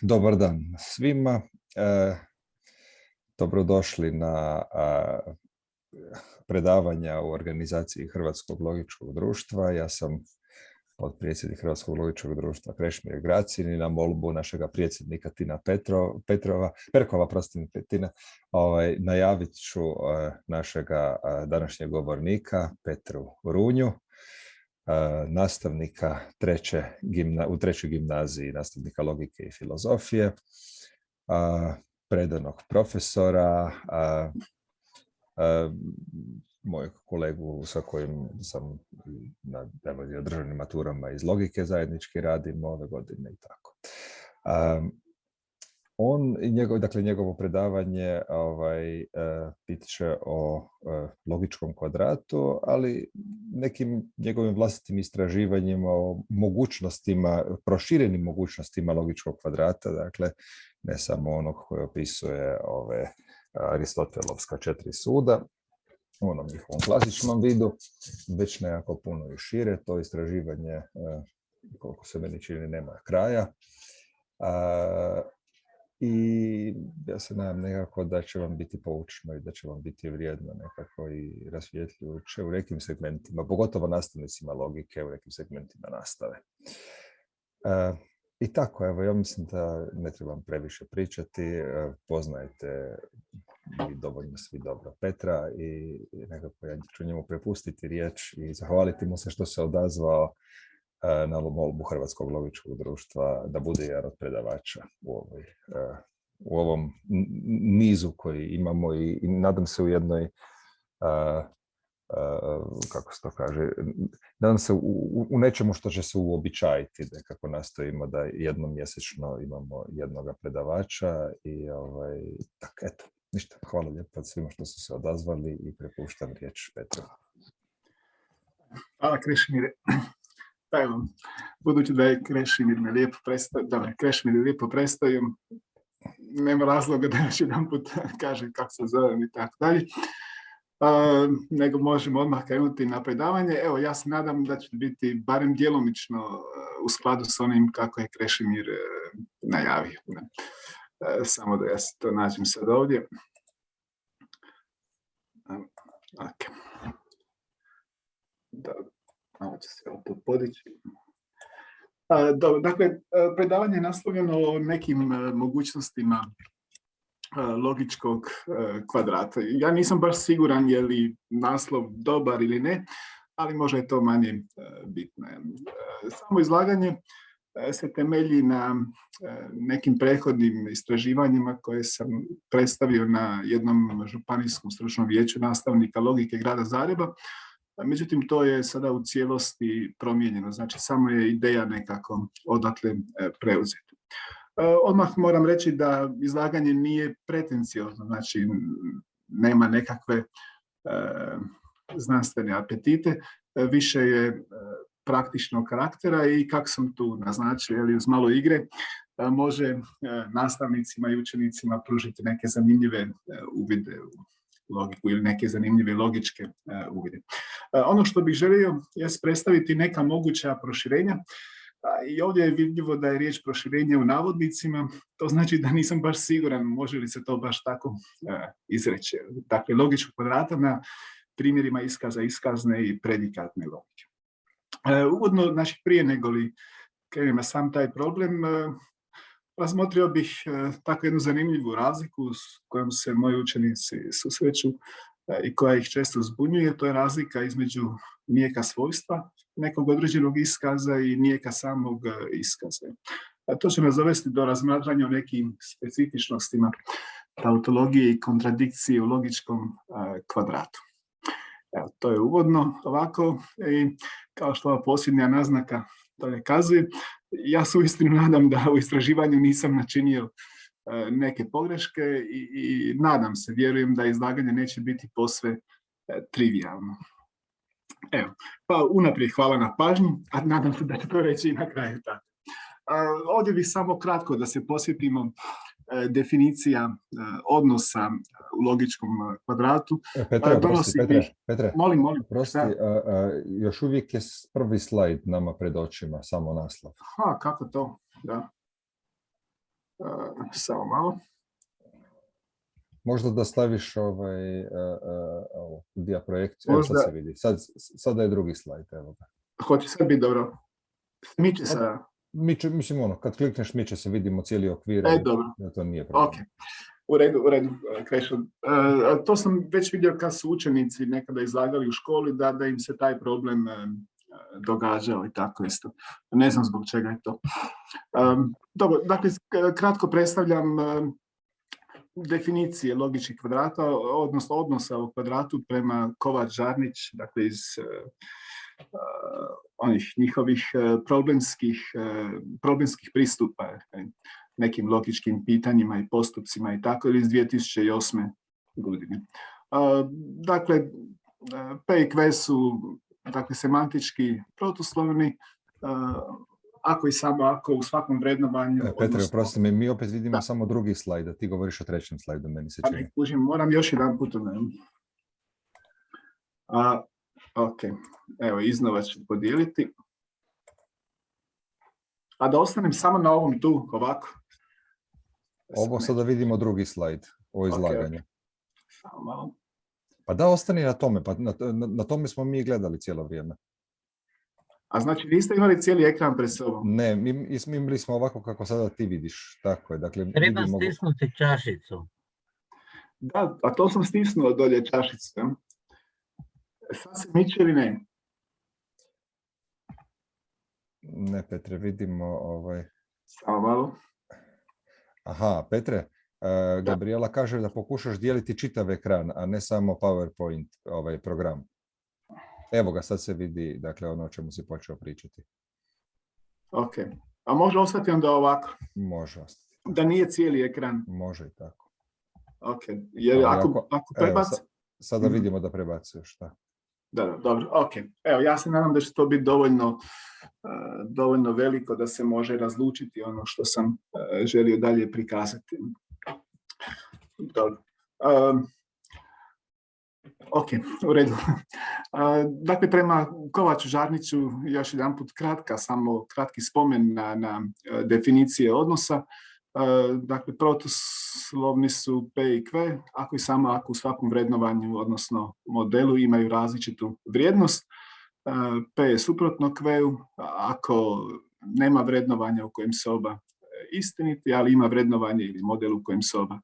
Dobar dan svima. Dobrodošli na predavanja u organizaciji Hrvatskog logičkog društva. Ja sam potpredsjednik Hrvatskog logičkog društva Krešimir Gracin i na molbu našega predsjednika Tina Perkova, najavit ću našega današnjeg govornika Petru Runju, nastavnika u trećoj gimnaziji, nastavnika logike i filozofije, predanog profesora, mojeg kolegu sa kojim sam na državnim maturama iz logike zajednički radimo ove godine i tako. Njegovo predavanje bit će o logičkom kvadratu, ali nekim njegovim vlastitim istraživanjima o mogućnostima, proširenim mogućnostima logičkog kvadrata, dakle ne samo onog koji opisuje Aristotelovska 4 suda, u onom njihovom klasičnom vidu, već nekako puno i šire. To istraživanje, koliko se meni čini, nema kraja. I ja se nadam nekako da će vam biti poučno i da će vam biti vrijedno nekako i rasvjetljujuće u nekim segmentima, pogotovo nastavnicima logike, u nekim segmentima nastave. I tako, evo, ja mislim da ne trebam previše pričati, poznajete i dovoljno svi dobro Petra i nekako ja ću njemu prepustiti riječ i zahvaliti mu se što se odazvao na molbu Hrvatskog logičkog društva da bude jedan od predavača u ovom nizu koji imamo i nadam se u jednoj, kako se to kaže, nadam se u nečemu što će se uobičajiti, da kako nastojimo da jednom mjesečno imamo jednoga predavača i tako, eto, ništa, hvala lijepo svima što su se odazvali i prepuštam riječ Petru. Hvala Krešimire. Pa evo, budući da je Krešimir lijepo predstavio, nema razloga da još jedan put kažem kako se zovem i tako dalje, nego možemo odmah krenuti na predavanje. Evo, ja se nadam da će biti barem djelomično u skladu s onim kako je Krešimir najavio. Samo da ja se to nađem sad ovdje. Okay. Dobro. Malo će se to podići. Dakle, predavanje je naslovljeno o nekim mogućnostima logičkog kvadrata. Ja nisam baš siguran je li naslov dobar ili ne, ali možda je to manje bitno. Samo izlaganje se temelji na nekim prethodnim istraživanjima koje sam predstavio na jednom županijskom stručnom vijeću nastavnika logike grada Zagreba. Međutim, to je sada u cijelosti promijenjeno, znači samo je ideja nekako odatle preuzeta. Odmah moram reći da izlaganje nije pretenciozno, znači nema nekakve znanstvene apetite, više je praktičnog karaktera i kako sam tu naznačio, ali uz malo igre, može nastavnicima i učenicima pružiti neke zanimljive uvide u logiku ili neke zanimljive logičke uvide. Ono što bih želio je predstaviti neka moguća proširenja i ovdje je vidljivo da je riječ proširenje u navodnicima, to znači da nisam baš siguran može li se to baš tako izreći. Dakle, logičkog kvadrata na primjerima iskaza, iskazne i predikatne logike. Uvodno, znači prije nego li krenem na sam taj problem, razmotrio bih tako jednu zanimljivu razliku s kojom se moji učenici susreću i koja ih često zbunjuje. To je razlika između nijeka svojstva nekog određenog iskaza i nijeka samog iskaza. To će nas dovesti do razmatranja o nekim specifičnostima tautologije i kontradikcije u logičkom kvadratu. Evo, to je uvodno ovako i kao što ova posljednja naznaka to ne kazuje, ja se uistinu nadam da u istraživanju nisam načinio neke pogreške i nadam se, vjerujem da izlaganje neće biti posve trivijalno. Evo, pa unaprijed hvala na pažnju, a nadam se da će to reći i na kraju tako. Ovdje bih samo kratko da se posjetimo definicija odnosa u logičkom kvadratu. Petre, molim. Prosti, još uvijek je prvi slajd nama pred očima, samo naslov. Kako to? Da. Samo malo. Možda da staviš dia projekciju. Evo sad se vidi. Sada je drugi slajd. Evo ga. Hoće sad biti dobro. Miče se. Mislim, kad klikneš miče se, vidimo cijeli okvir. Dobro. To nije problem. Okay. U redu, Krešo. To sam već vidio kad su učenici nekada izlagali u školi, da im se taj problem događao i tako isto. Ne znam zbog čega je to. Dobro, dakle, kratko predstavljam definicije logičkih kvadrata, odnosno odnosa u kvadratu prema Kovač-Žarnić, dakle iz onih njihovih problemskih pristupa nekim logičkim pitanjima i postupcima i tako, ili iz 2008. godine. Dakle, P i Q su semantički protuslovni, ako i samo ako u svakom vrednovanju... Petre, oprosti me, mi opet vidimo samo drugi slajd, a ti govoriš o trećem slajdu, meni se čini. Moram još jedan put. Ok, evo, iznova ću podijeliti. A da ostanem samo na ovom tu, ovako. Ovo sada vidimo drugi slajd, ovo izlaganje. Samo malo. Pa da, ostani na tome, pa na tome smo mi gledali cijelo vrijeme. A znači niste imali cijeli ekran pred sobom? Ne, mi imali smo ovako kako sada ti vidiš, tako je. Dakle, treba stisnuti čašicu. Da, a to sam stisnuo dolje čašicu. Sad se miče ili ne? Ne, Petre, vidimo Samo malo. Aha, Petre, Gabriela kaže da pokušaš dijeliti čitav ekran, a ne samo PowerPoint program. Evo ga, sad se vidi, dakle, ono o čemu si počeo pričati. Ok. A može ostati onda ovako? Može ostati. Da nije cijeli ekran? Može i tako. Ok. Jer ako prebaci... Sada vidimo da prebacuješ, da. Da, dobro, ok. Evo, ja se nadam da će to biti dovoljno veliko da se može razlučiti ono što sam želio dalje prikazati. Dobro. Ok, u redu. Dakle, prema Kovaču-Žarniću još jedanput kratki spomen na definicije odnosa. Dakle, protuslovni su P i Q, ako i samo ako u svakom vrednovanju, odnosno modelu, imaju različitu vrijednost. P je suprotno Q-u, ako nema vrednovanja u kojem se oba istiniti, ali ima vrednovanje ili model u kojem se oba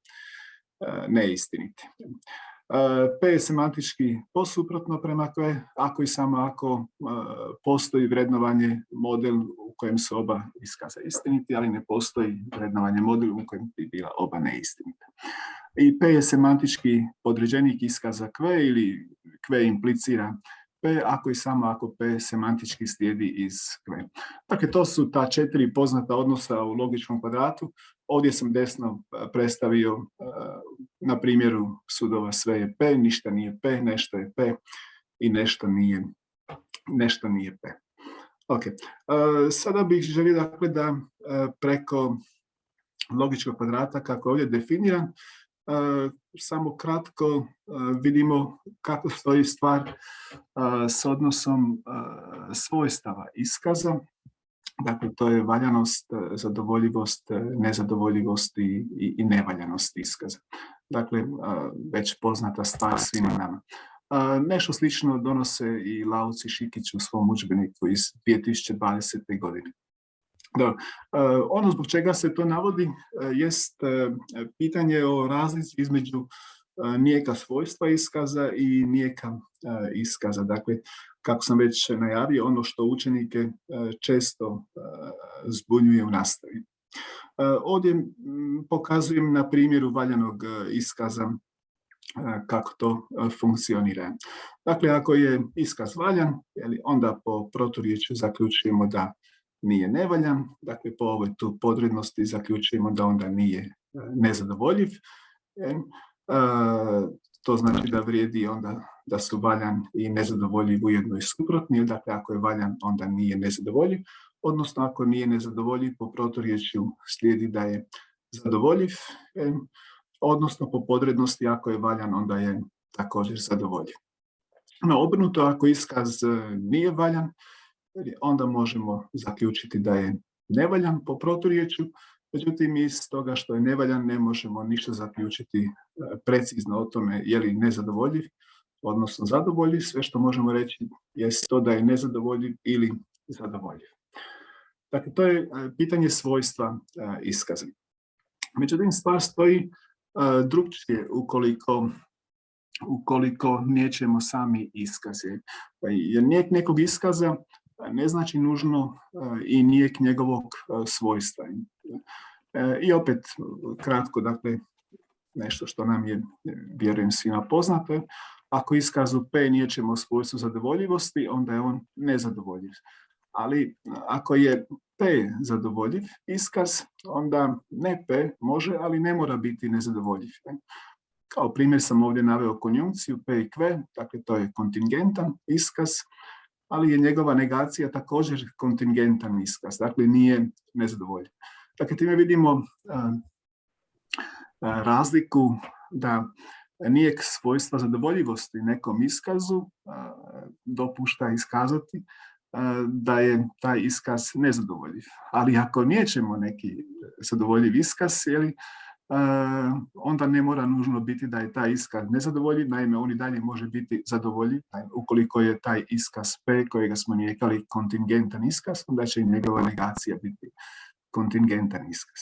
neistiniti. P je semantički posuprotno prema Q, ako i samo ako postoji vrednovanje model u kojem su oba iskaza istiniti, ali ne postoji vrednovanje model u kojem bi bila oba neistinita. I P je semantički podređenik iskaza Q ili Q implicira P, ako i samo ako P semantički slijedi iz Q. Dakle, to su ta 4 poznata odnosa u logičkom kvadratu. Ovdje sam desno predstavio na primjeru sudova sve je P, ništa nije P, nešto je P i nešto nije P. Ok. Sada bih želio dakle da preko logičkog kvadrata kako je ovdje definiran, samo kratko vidimo kako stoji stvar s odnosom svojstava iskaza. Dakle, to je valjanost, zadovoljivost, nezadovoljivost i nevaljanost iskaza. Dakle, već poznata stvar svima nama. Nešto slično donose i Lauc i Šikić u svom udžbeniku iz 2020. godine. Dobro. Ono zbog čega se to navodi jest pitanje o razlici između nijeka svojstva iskaza i nijeka iskaza. Dakle, kako sam već najavio, ono što učenike često zbunjuje u nastavi. Ovdje pokazujem na primjeru valjanog iskaza kako to funkcionira. Dakle, ako je iskaz valjan, onda po proturječju zaključujemo da nije nevaljan, dakle po ovoj tu podrednosti zaključujemo da onda nije nezadovoljiv. To znači da vrijedi onda da su valjan i nezadovoljiv ujedno i suprotni, dakle ako je valjan onda nije nezadovoljiv, odnosno ako nije nezadovoljiv po proturječju slijedi da je zadovoljiv, odnosno po podrednosti ako je valjan onda je također zadovoljiv. No, obrnuto, ako iskaz nije valjan, onda možemo zaključiti da je nevaljan po proturječju Međutim, iz toga što je nevaljan ne možemo ništa zaključiti precizno o tome je li nezadovoljiv, odnosno zadovoljiv. Sve što možemo reći je to da je nezadovoljiv ili zadovoljiv. Dakle, to je pitanje svojstva iskaza. Međutim, stvar stoji drugčije ukoliko nećemo sami iskaze. Jer nijek nekog iskaza ne znači nužno i nijek njegovog svojstva. I opet kratko, dakle, nešto što nam je, vjerujem, svima poznato. Ako iskazu P niječemo svojstvo zadovoljivosti, onda je on nezadovoljiv. Ali ako je P zadovoljiv iskaz, onda ne P može, ali ne mora biti nezadovoljiv. Kao primjer sam ovdje naveo konjunkciju P i Q, dakle to je kontingentan iskaz, ali je njegova negacija također kontingentan iskaz, dakle nije nezadovoljiv. Dakle, time vidimo razliku da nijek svojstva zadovoljivosti nekom iskazu dopušta iskazati da je taj iskaz nezadovoljiv. Ali ako nećemo neki zadovoljiv iskaz, onda ne mora nužno biti da je taj iskaz nezadovoljiv, naime on i dalje može biti zadovoljiv. Ukoliko je taj iskaz P kojega smo nijekali kontingentan iskaz, onda će i njegova negacija biti kontingentan iskaz.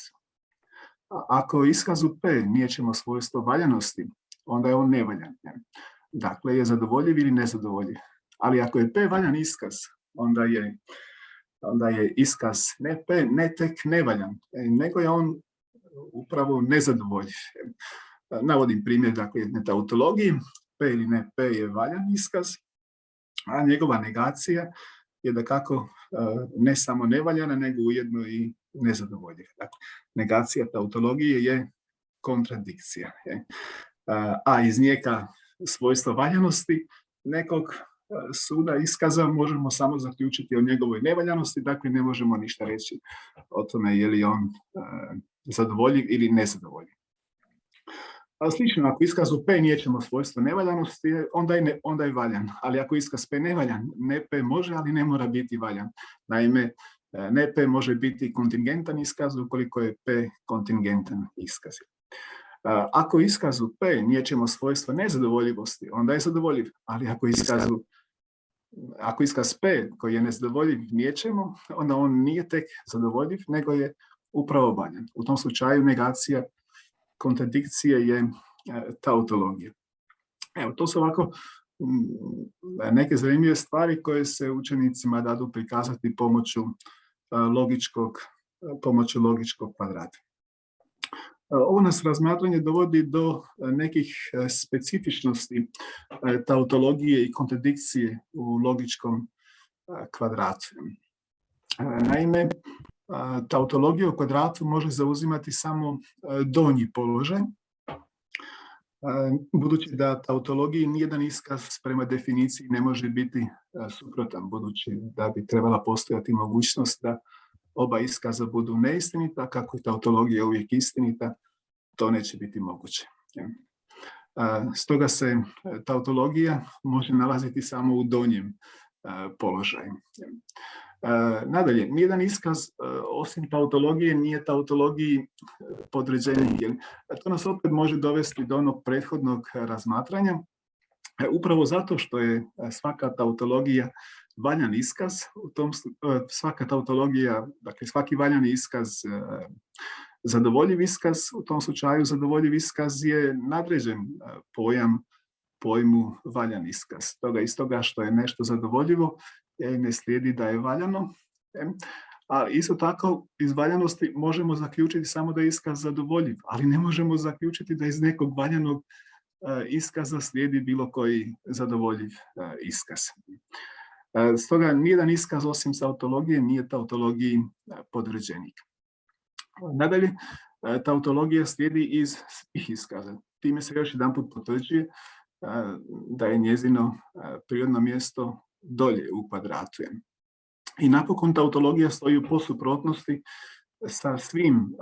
Ako iskazu P nijećemo svojstvo valjanosti, onda je on nevaljan. Dakle, je zadovoljiv ili nezadovoljiv. Ali ako je P valjan iskaz, onda je iskaz ne P, ne tek nevaljan, nego je on upravo nezadovoljiv. Navodim primjer, dakle, jedne tautologiji. P ili ne P je valjan iskaz, a njegova negacija je da kako ne samo nevaljana, nego ujedno i nezadovoljiv. Dakle, negacija tautologije je kontradikcija. A iz njega svojstva valjanosti nekog suda iskaza možemo samo zaključiti o njegovoj nevaljanosti, dakle ne možemo ništa reći o tome je li on zadovoljiv ili nezadovoljiv. A slično, ako iskazu P nijećemo svojstvo nevaljanosti, onda je valjan. Ali ako iskaz P nevaljan, ne P može, ali ne mora biti valjan. Naime, ne P može biti kontingentan iskaz ukoliko je P kontingentan iskaz. Ako iskazu P nijećemo svojstvo nezadovoljivosti, onda je zadovoljiv. Ali ako iskaz P koji je nezadovoljiv nijećemo, onda on nije tek zadovoljiv, nego je upravo valjan. U tom slučaju negacija kontradikcije je tautologija. Evo, to su ovako neke zanimljive stvari koje se učenicima dadu prikazati pomoću logičkog kvadrata. Ovo nas razmatranje dovodi do nekih specifičnosti tautologije i kontradikcije u logičkom kvadratu. Naime, tautologija u kvadratu može zauzimati samo donji položaj, budući da tautologiji nijedan iskaz prema definiciji ne može biti suprotan, budući da bi trebala postojati mogućnost da oba iskaza budu neistinita, kako je tautologija uvijek istinita, to neće biti moguće. Stoga se tautologija može nalaziti samo u donjem položaju. Nadalje, nijedan iskaz osim tautologije nije tautologiji podređenih. To nas opet može dovesti do onog prethodnog razmatranja, upravo zato što je svaka tautologija valjan iskaz, svaka tautologija, dakle svaki valjani iskaz zadovoljiv iskaz, u tom slučaju zadovoljiv iskaz je nadređen pojmu valjan iskaz. Toga iz toga što je nešto zadovoljivo, ne slijedi da je valjano, a isto tako iz valjanosti možemo zaključiti samo da je iskaz zadovoljiv, ali ne možemo zaključiti da iz nekog valjanog iskaza slijedi bilo koji zadovoljiv iskaz. Stoga nijedan iskaz osim tautologije nije tautologiji podređenik. Nadalje, tautologija slijedi iz svih iskaza. Time se još jedanput potvrđuje da je njezino prirodno mjesto dolje u kvadratu. I napokon tautologija stoji u suprotnosti sa svim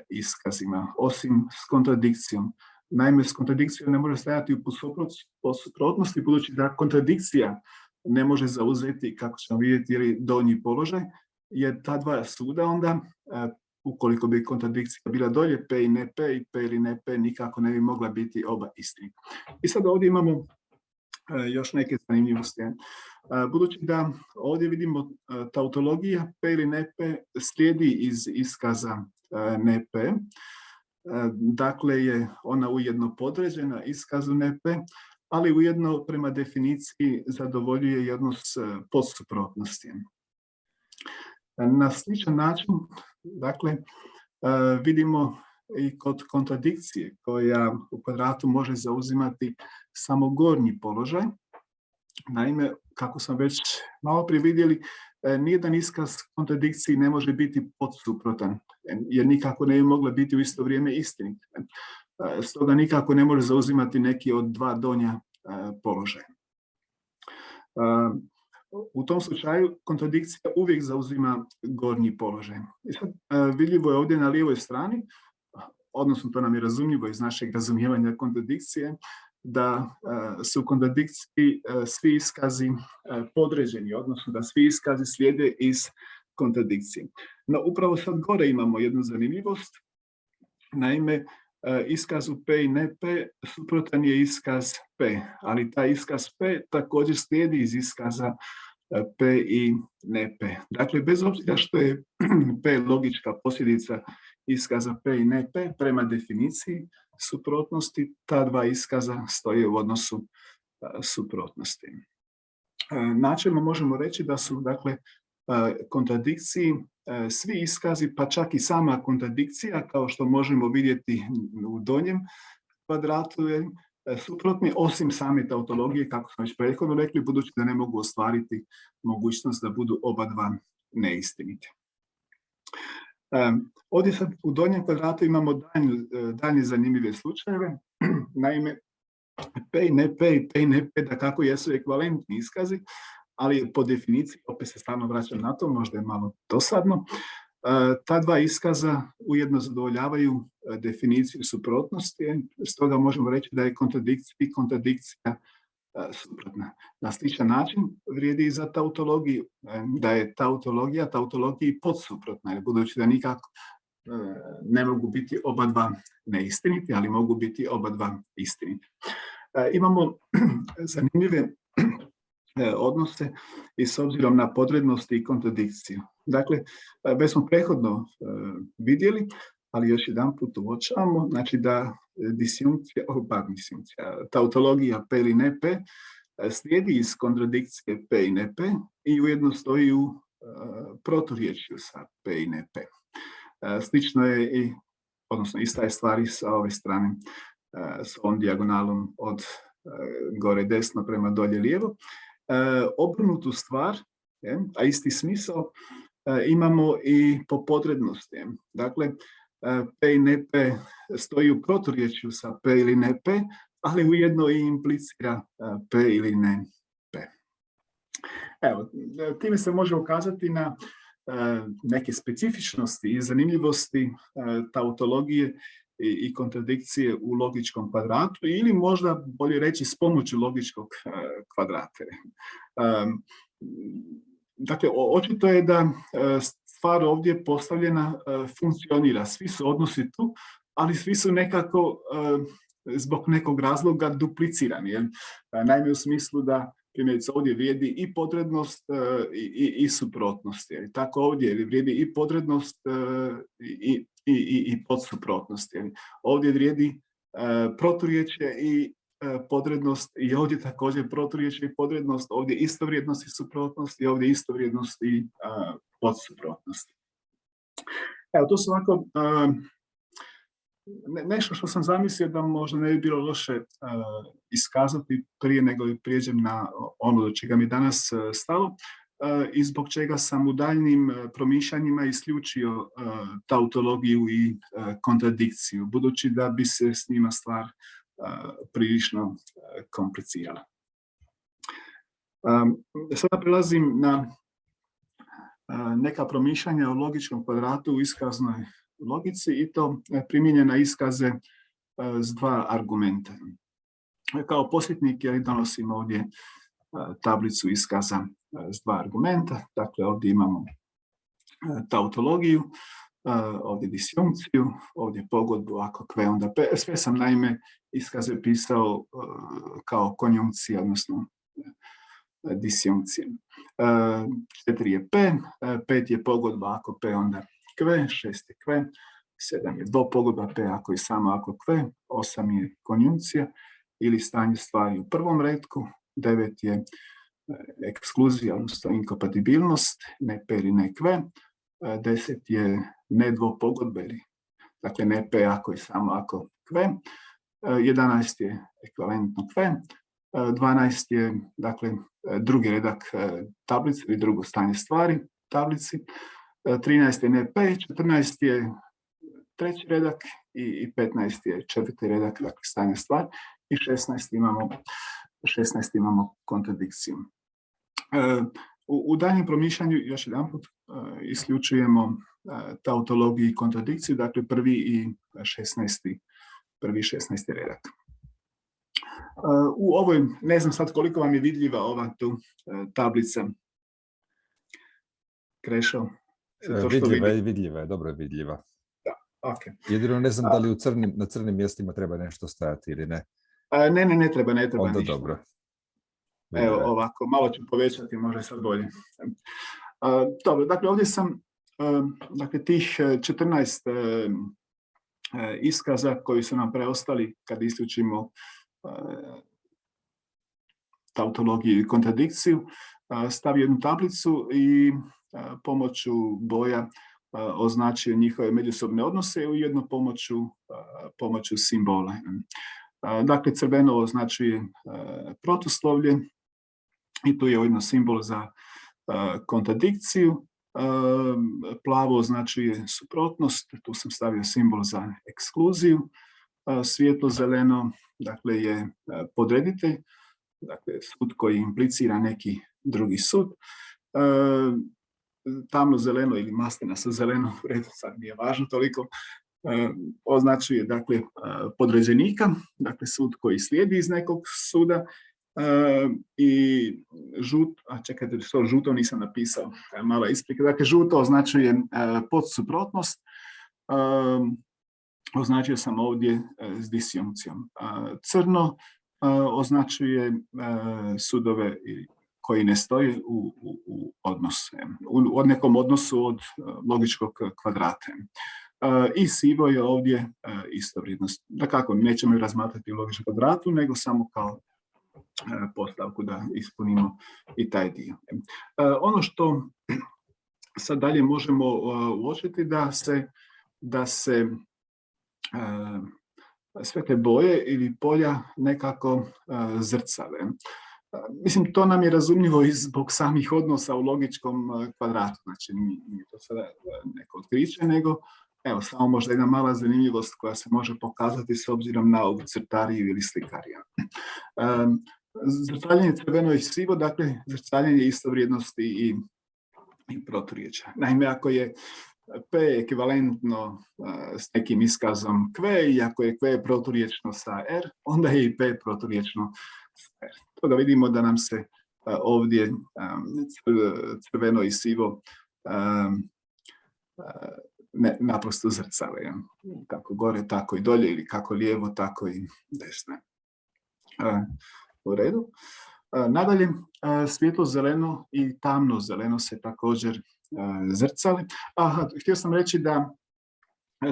iskazima, osim s kontradikcijom. Naime, s kontradikcijom ne može stajati u suprotnosti, budući da kontradikcija ne može zauzeti, kako ćemo vidjeti, donji položaj, jer ta dva suda onda ukoliko bi kontradikcija bila dolje, P i ne P i P ili ne P nikako ne bi mogla biti oba istinita. I sad ovdje imamo još neke zanimljivosti. Budući da ovdje vidimo tautologija P ili ne P slijedi iz iskaza ne P, dakle je ona ujedno podređena iskazu ne P, ali ujedno prema definiciji zadovoljuje odnos podsuprotnosti. Na sličan način, dakle, vidimo i kod kontradikcije koja u kvadratu može zauzimati samo gornji položaj. Naime, kako sam već malo prije vidjeli, nijedan iskaz kontradikciji ne može biti podsuprotan, jer nikako ne bi mogla biti u isto vrijeme istinita. Stoga nikako ne može zauzimati neki od dva donja položaja. U tom slučaju kontradikcija uvijek zauzima gornji položaj. Vidljivo je ovdje na lijevoj strani, odnosno to nam je razumljivo iz našeg razumijevanja kontradikcije, da su u kontradikciji svi iskazi podređeni, odnosno da svi iskazi slijede iz kontradikcije. No upravo sad gore imamo jednu zanimljivost. Naime, iskazu P i ne P suprotan je iskaz P, ali taj iskaz P također slijedi iz iskaza P i ne P. Dakle, bez obzira što je P logička posljedica iskaza P i ne P, prema definiciji suprotnosti, ta dva iskaza stoje u odnosu suprotnosti. Načelno možemo reći da su, dakle, kontradikciji svi iskazi, pa čak i sama kontradikcija, kao što možemo vidjeti u donjem kvadratu, suprotni osim same tautologije, kako smo već prethodno rekli, budući da ne mogu ostvariti mogućnost da budu oba dva neistiniti. Ovdje sad u donjem kvadratu imamo daljnje zanimljive slučajeve. Naime, P i ne P da kako jesu ekvivalentni iskazi, ali po definiciji, opet se stalno vraćam na to, možda je malo dosadno, ta dva iskaza ujedno zadovoljavaju definiciju suprotnosti, stoga možemo reći da je kontradikcija suprotna. Na sličan način vrijedi i za tautologiju, da je tautologiji podsuprotna, budući da nikako ne mogu biti oba dva neistiniti, ali mogu biti oba dva istiniti. Imamo zanimljive odnose i s obzirom na podrednost i kontradikciju. Dakle, već smo prethodno vidjeli, ali još jedan put uočavamo, znači da tautologija P ili ne P slijedi iz kontradikcije P i ne P i ujedno stoji u proturječju sa P i ne P. Slično je i, odnosno ista je stvar i sa ove strane, s ovom dijagonalom od gore desno prema dolje lijevo. Obrnutu stvar, a isti smisao, imamo i po podrednosti. Dakle, P i ne P stoji u proturječju sa P ili ne P, ali ujedno i implicira P ili ne P. Evo, time se može ukazati na neke specifičnosti i zanimljivosti tautologije i kontradikcije u logičkom kvadratu, ili možda bolje reći s pomoću logičkog kvadrata. Dakle, očito je da stvar ovdje postavljena funkcionira. Svi su odnosi tu, ali svi su nekako zbog nekog razloga duplicirani. Naime, u smislu da primjerice ovdje vrijedi i podrednost i suprotnost. Tako ovdje vrijedi i podrednost i podsuprotnost. Ovdje vrijedi proturječje i podrednost, i ovdje također proturječje i podrednost, ovdje istovrijednost i suprotnost i ovdje istovrijednost i podsuprotnost. Evo, to su ovako nešto što sam zamislio da možda ne bi bilo loše iskazati prije nego prijeđem na ono do čega mi danas stalo, i zbog čega sam u daljnim promišljanjima isključio tautologiju i kontradikciju, budući da bi se s njima stvar prilično komplicirala. Sada prelazim na neka promišljanja o logičkom kvadratu u iskaznoj logici, i to primijenjena iskaze s dva argumenta. Kao podsjetnik donosim ovdje tablicu iskaza s dva argumenta. Dakle, ovdje imamo tautologiju ovdje disjunkciju, ovdje pogodbu, ako kve, onda p. Sve sam naime iskaze pisao kao konjunkcija, odnosno disjunkcije. 4 je p, 5 je pogodba, ako p, onda kve, 6 je kve, 7 je dopogodba p, ako je samo ako kve, 8 je konjunkcija ili stanje stvari u prvom retku, 9 je ekskluzija, odnosno inkompatibilnost, ne p ili ne kve, 10 je ne dvopogodba, dakle ne p ako je samo ako kve, 11 je ekvivalentno kve, 12 je dakle drugi redak tablice ili drugo stanje stvari tablici, 13 je ne p, 14 je treći redak i 15 je četvrti redak, dakle stanje stvari, i 16 imamo kontradikciju. U daljnjem promišljanju još jedanput isključujemo tautologiju i kontradikciju, dakle prvi i 16. redak. U ovoj, ne znam sad koliko vam je vidljiva ova tu tablica. Krešo? Vidljiva je, dobro je vidljiva. Da, okay. Jedino ne znam da li na crnim mjestima treba nešto stajati ili ne. Ne treba onda ništa. Dobro. Evo ovako, malo ću povećati, može sad bolje. Dobro, dakle ovdje sam dakle, tih 14 iskaza koji su nam preostali kad isključimo tautologiju i kontradikciju, stavio jednu tablicu i pomoću boja označio njihove međusobne odnose i ujedno pomoću simbola. Dakle, crveno označuje protuslovlje i tu je ujedno simbol za kontradikciju. Plavo označuje suprotnost, tu sam stavio simbol za ekskluziju. Svijetlo zeleno, dakle, je podreditelj, dakle, sud koji implicira neki drugi sud. Tamno zeleno ili maslinasto zeleno, u redu, sad nije važno toliko, označuje, dakle, podređenika, dakle, sud koji slijedi iz nekog suda. I čekajte, što žuto nisam napisao, mala isprika. Dakle, žuto označuje podsuprotnost, označio sam ovdje s disjunkcijom. Crno označuje sudove koji ne stoje u odnosu, u nekom odnosu od logičkog kvadrata. I sivo je ovdje istovrijednost. Dakako, nećemo ju razmatrati u logičkom kvadratu, nego samo kao postavku da ispunimo i taj dio. Ono što sad dalje možemo uočiti da se sve te boje ili polja nekako zrcale. Mislim, to nam je razumljivo i zbog samih odnosa u logičkom kvadratu. Znači, nije to sada neko otkriće, nego evo, samo možda jedna mala zanimljivost koja se može pokazati s obzirom na ovu crtariju ili slikariju. Zrcaljenje crveno i sivo, dakle, zrcaljenje istovrijednosti i proturječja. Naime, ako je P ekvivalentno s nekim iskazom Q i ako je Q proturječno sa R, onda je i P proturječno sa R. To da vidimo da nam se ovdje crveno i sivo naprosto zrcale. Kako gore, tako i dolje, ili kako lijevo, tako i desno. U redu. Nadalje, svjetlo zeleno i tamno zeleno se također zrcali. Htio sam reći da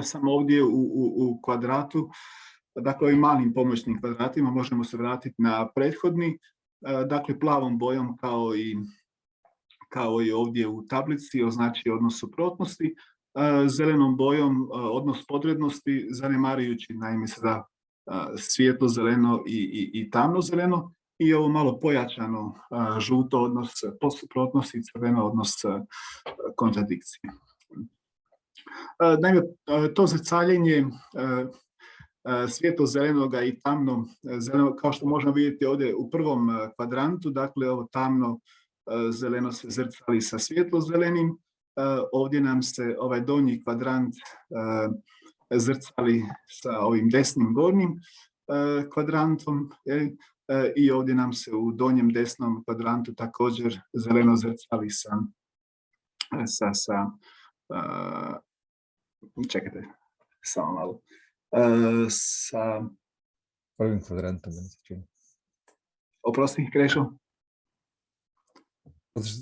sam ovdje u kvadratu, dakle ovim malim pomoćnim kvadratima možemo se vratiti na prethodni, dakle plavom bojom kao i ovdje u tablici označi odnos suprotnosti, zelenom bojom odnos podrednosti, zanemarujući naime sada svijetlo zeleno i tamno zeleno, i ovo malo pojačano žuto odnos podsuprotnosti i crveno odnos kontradikcije. Naime, to zrcaljenje svjetlo zelenoga i tamno zeleno, kao što možemo vidjeti ovdje u prvom kvadrantu, dakle ovo tamno zeleno se zrcali sa svjetlo zelenim, ovdje nam se ovaj donji kvadrant zrcali sa ovim desnim gornjim kvadrantom, i ovdje nam se u donjem desnom kvadrantu također zeleno zrcali sa čekajte, samo malo. Sa... Prvim kvadrantom, meni se čini. Oprosti, Krešo?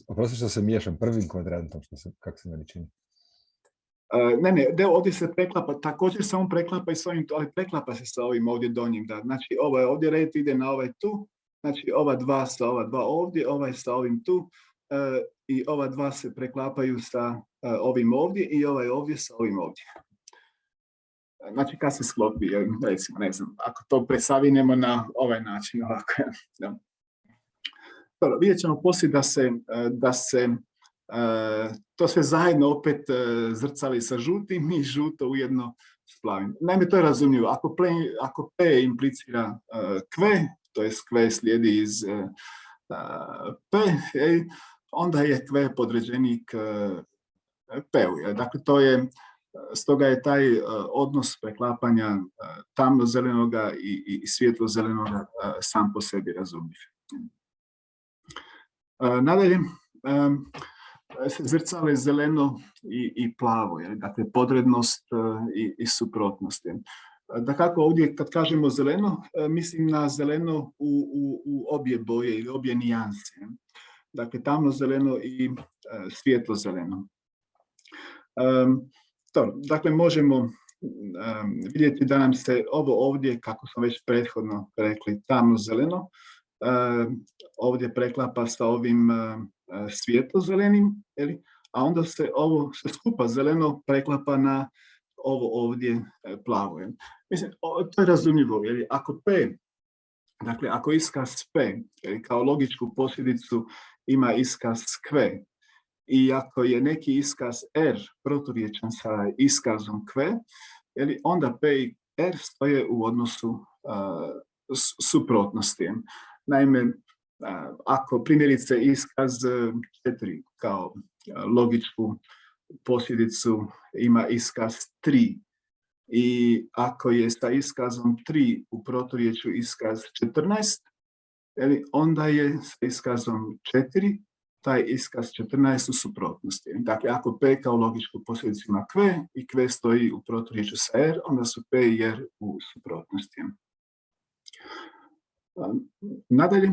Oprosti što se miješam prvim kvadrantom, kako se meni čini. Ne, ovdje se preklapa, također se on preklapa i s ovim, ali preklapa se sa ovim ovdje donjim. Da. Znači, ovaj ovdje red ide na ovaj tu, znači ova dva sa ova dva ovdje, ovaj sa ovim tu, i ova dva se preklapaju sa ovim ovdje i ovaj ovdje sa ovim ovdje. Znači, kad se sklopi, recimo, ne znam, ako to presavinemo na ovaj način, ovako. Da. Dobro, vidjet ćemo poslije da se to sve zajedno opet zrcali sa žutim i žuto ujedno s plavim. Naime, to je razumljivo. Ako P implicira Q, to je Q slijedi iz P, onda je Q podređenik P-u. Dakle, stoga je taj odnos preklapanja tamno-zelenoga i svjetlo-zelenoga sam po sebi razumljiv. Nadalje, zrcale zeleno i plavo, dakle podrednost i suprotnost. Dakako ovdje kad kažemo zeleno, mislim na zeleno u obje boje ili obje nijanse. Dakle, tamno zeleno i svijetlo zeleno. Dakle, možemo vidjeti da nam se ovo ovdje, kako smo već prethodno rekli, tamno zeleno, ovdje preklapa sa ovim svijetlo-zelenim, a onda se ovo sve skupa zeleno preklapa na ovo ovdje plavo. Mislim, to je razumljivo, ako P, dakle, ako iskaz P kao logičku posljedicu ima iskaz Q, i ako je neki iskaz R proturječan sa iskazom Q, onda P i R stoje u odnosu suprotnosti. Naime, ako primjerice iskaz 4 kao logičku posljedicu ima iskaz 3 i ako je sa iskazom 3 u proturječju iskaz 14, onda je sa iskazom 4 taj iskaz 14 u suprotnosti. Dakle, ako P kao logičku posljedicu ima Q i Q stoji u proturječju sa R, onda su P i R u suprotnosti. Nadalje,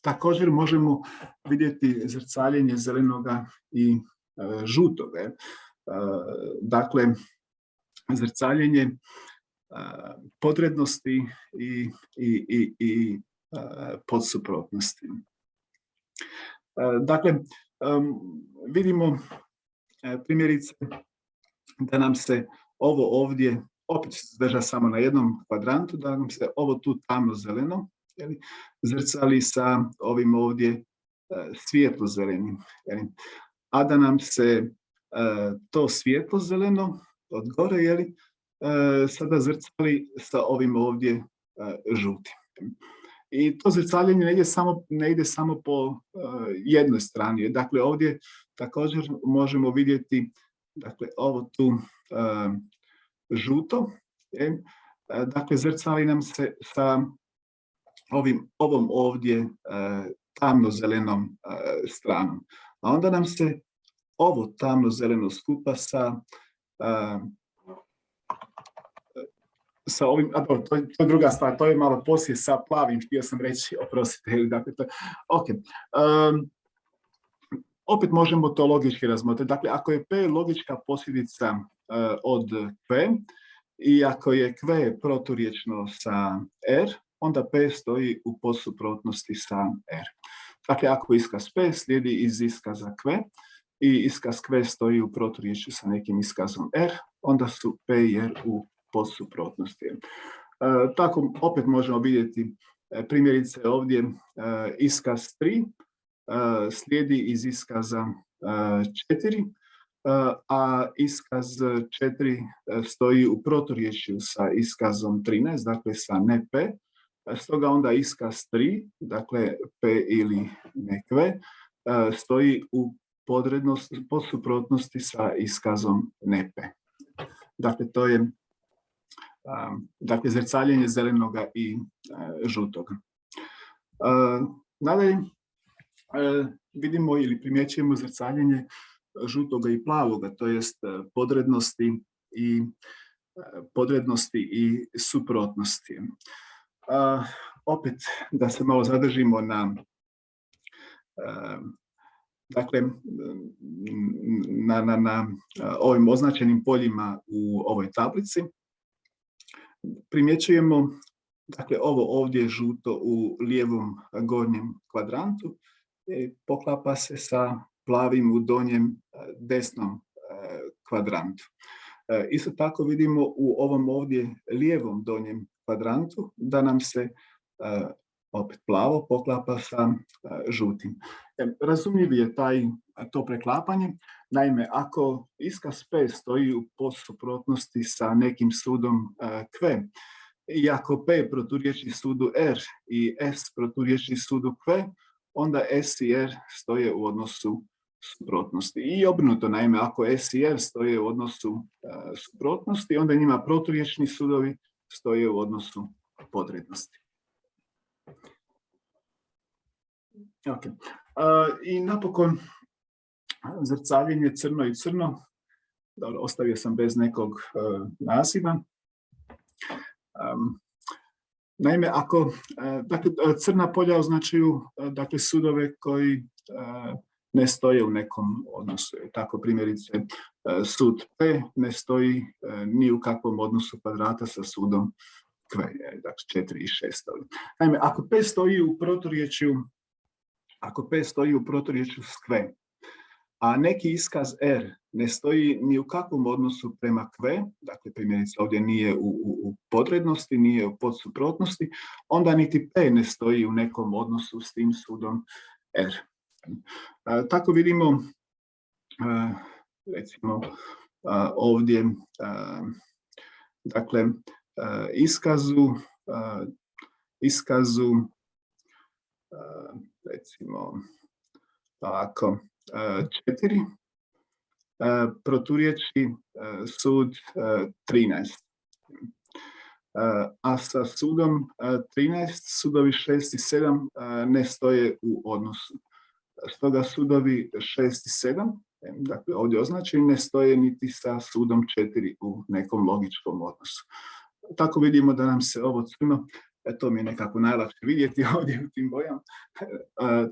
također možemo vidjeti zrcaljenje zelenoga i žutoga. Dakle, zrcaljenje podrednosti i podsuprotnosti. Dakle, vidimo primjerice da nam se ovo ovdje, opet se drža samo na jednom kvadrantu, da nam se ovo tu tamno zeleno zrcali sa ovim ovdje svijetlo zelenim. A da nam se to svijetlo zeleno od gore sada zrcali sa ovim ovdje žutim. I to zrcaljenje ne ide samo po jednoj strani. Dakle, ovdje također možemo vidjeti, dakle, ovo tu žuto, dakle, zrcali nam se sa ovom ovdje tamno-zelenom stranom. A onda nam se ovo tamno-zeleno skupa sa ovim, to je druga stvar, to je malo poslije sa plavim, htio sam reći, oprostite. Dakle, opet možemo to logički razmotriti. Dakle, ako je P logička posljedica od P i ako je Q proturječno sa R, onda P stoji u podsuprotnosti sa R. Dakle, ako iskaz P slijedi iz iskaza Q i iskaz Q stoji u proturječju sa nekim iskazom R, onda su P i R u podsuprotnosti. Tako opet možemo vidjeti primjerice ovdje iskaz 3 slijedi iz iskaza 4, a iskaz 4 stoji u proturječju sa iskazom 13, dakle sa ne P. Stoga onda iskaz 3, dakle P ili ne Q, stoji u podsuprotnosti sa iskazom ne P. Dakle, to je zrcaljenje zelenoga i žutoga. Nadalje, vidimo ili primjećujemo zrcaljenje žutoga i plavoga, to jest podrednosti i suprotnosti. Opet da se malo zadržimo na ovim označenim poljima u ovoj tablici. Primjećujemo, dakle, ovo ovdje žuto u lijevom gornjem kvadrantu poklapa se sa plavim u donjem desnom kvadrantu. Isto tako vidimo u ovom ovdje lijevom donjem kvadrantu da nam se opet plavo poklapa sa žutim. Razumljiv je to preklapanje. Naime, ako iskaz P stoji u podsuprotnosti sa nekim sudom Q, i ako P proturječi sudu R i S proturječi sudu Q, onda S i R stoje u odnosu suprotnosti. I obrnuto, naime, ako S i R stoje u odnosu suprotnosti, onda njima proturječni sudovi stoje u odnosu podrednosti. Okay. I napokon zrcaljenje crno i crno. Dobro, ostavio sam bez nekog naziva. Naime, dakle, crna polja označuju dakle, sudove koji ne stoje u nekom odnosu. Tako primjerice sud P ne stoji ni u kakvom odnosu kvadrata sa sudom Q, dakle 4 i 6. Naime, ako P stoji u proturječju s Q, a neki iskaz R ne stoji ni u kakvom odnosu prema Q, dakle primjerice ovdje nije u podrednosti, nije u podsuprotnosti, onda niti P ne stoji u nekom odnosu s tim sudom R. Tako vidimo, recimo ovdje, dakle, iskazu recimo ovako 4 proturječi sud 13. A sa sudom 13 sudovi 6 i 7 ne stoje u odnosu. Stoga sudovi 6 i 7, dakle ovdje označeni, ne stoje niti sa sudom 4 u nekom logičkom odnosu. Tako vidimo da nam se ovo crno, to mi je nekako najlakše vidjeti ovdje u tim bojama,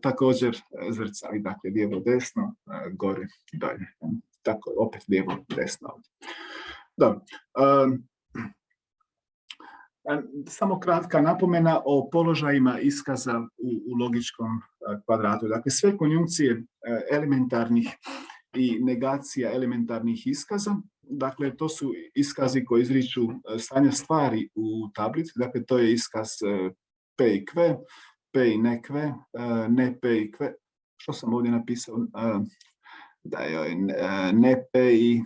također zrcali, dakle lijevo desno, gore i dalje. Tako opet lijevo desno ovdje. Dobro. Samo kratka napomena o položajima iskaza u logičkom kvadratu. Dakle, sve konjunkcije elementarnih i negacija elementarnih iskaza, dakle, to su iskazi koji izriču stanja stvari u tablici, dakle, to je iskaz P i Q, P i ne Q, ne P i Q. Što sam ovdje napisao? Da je ne P i,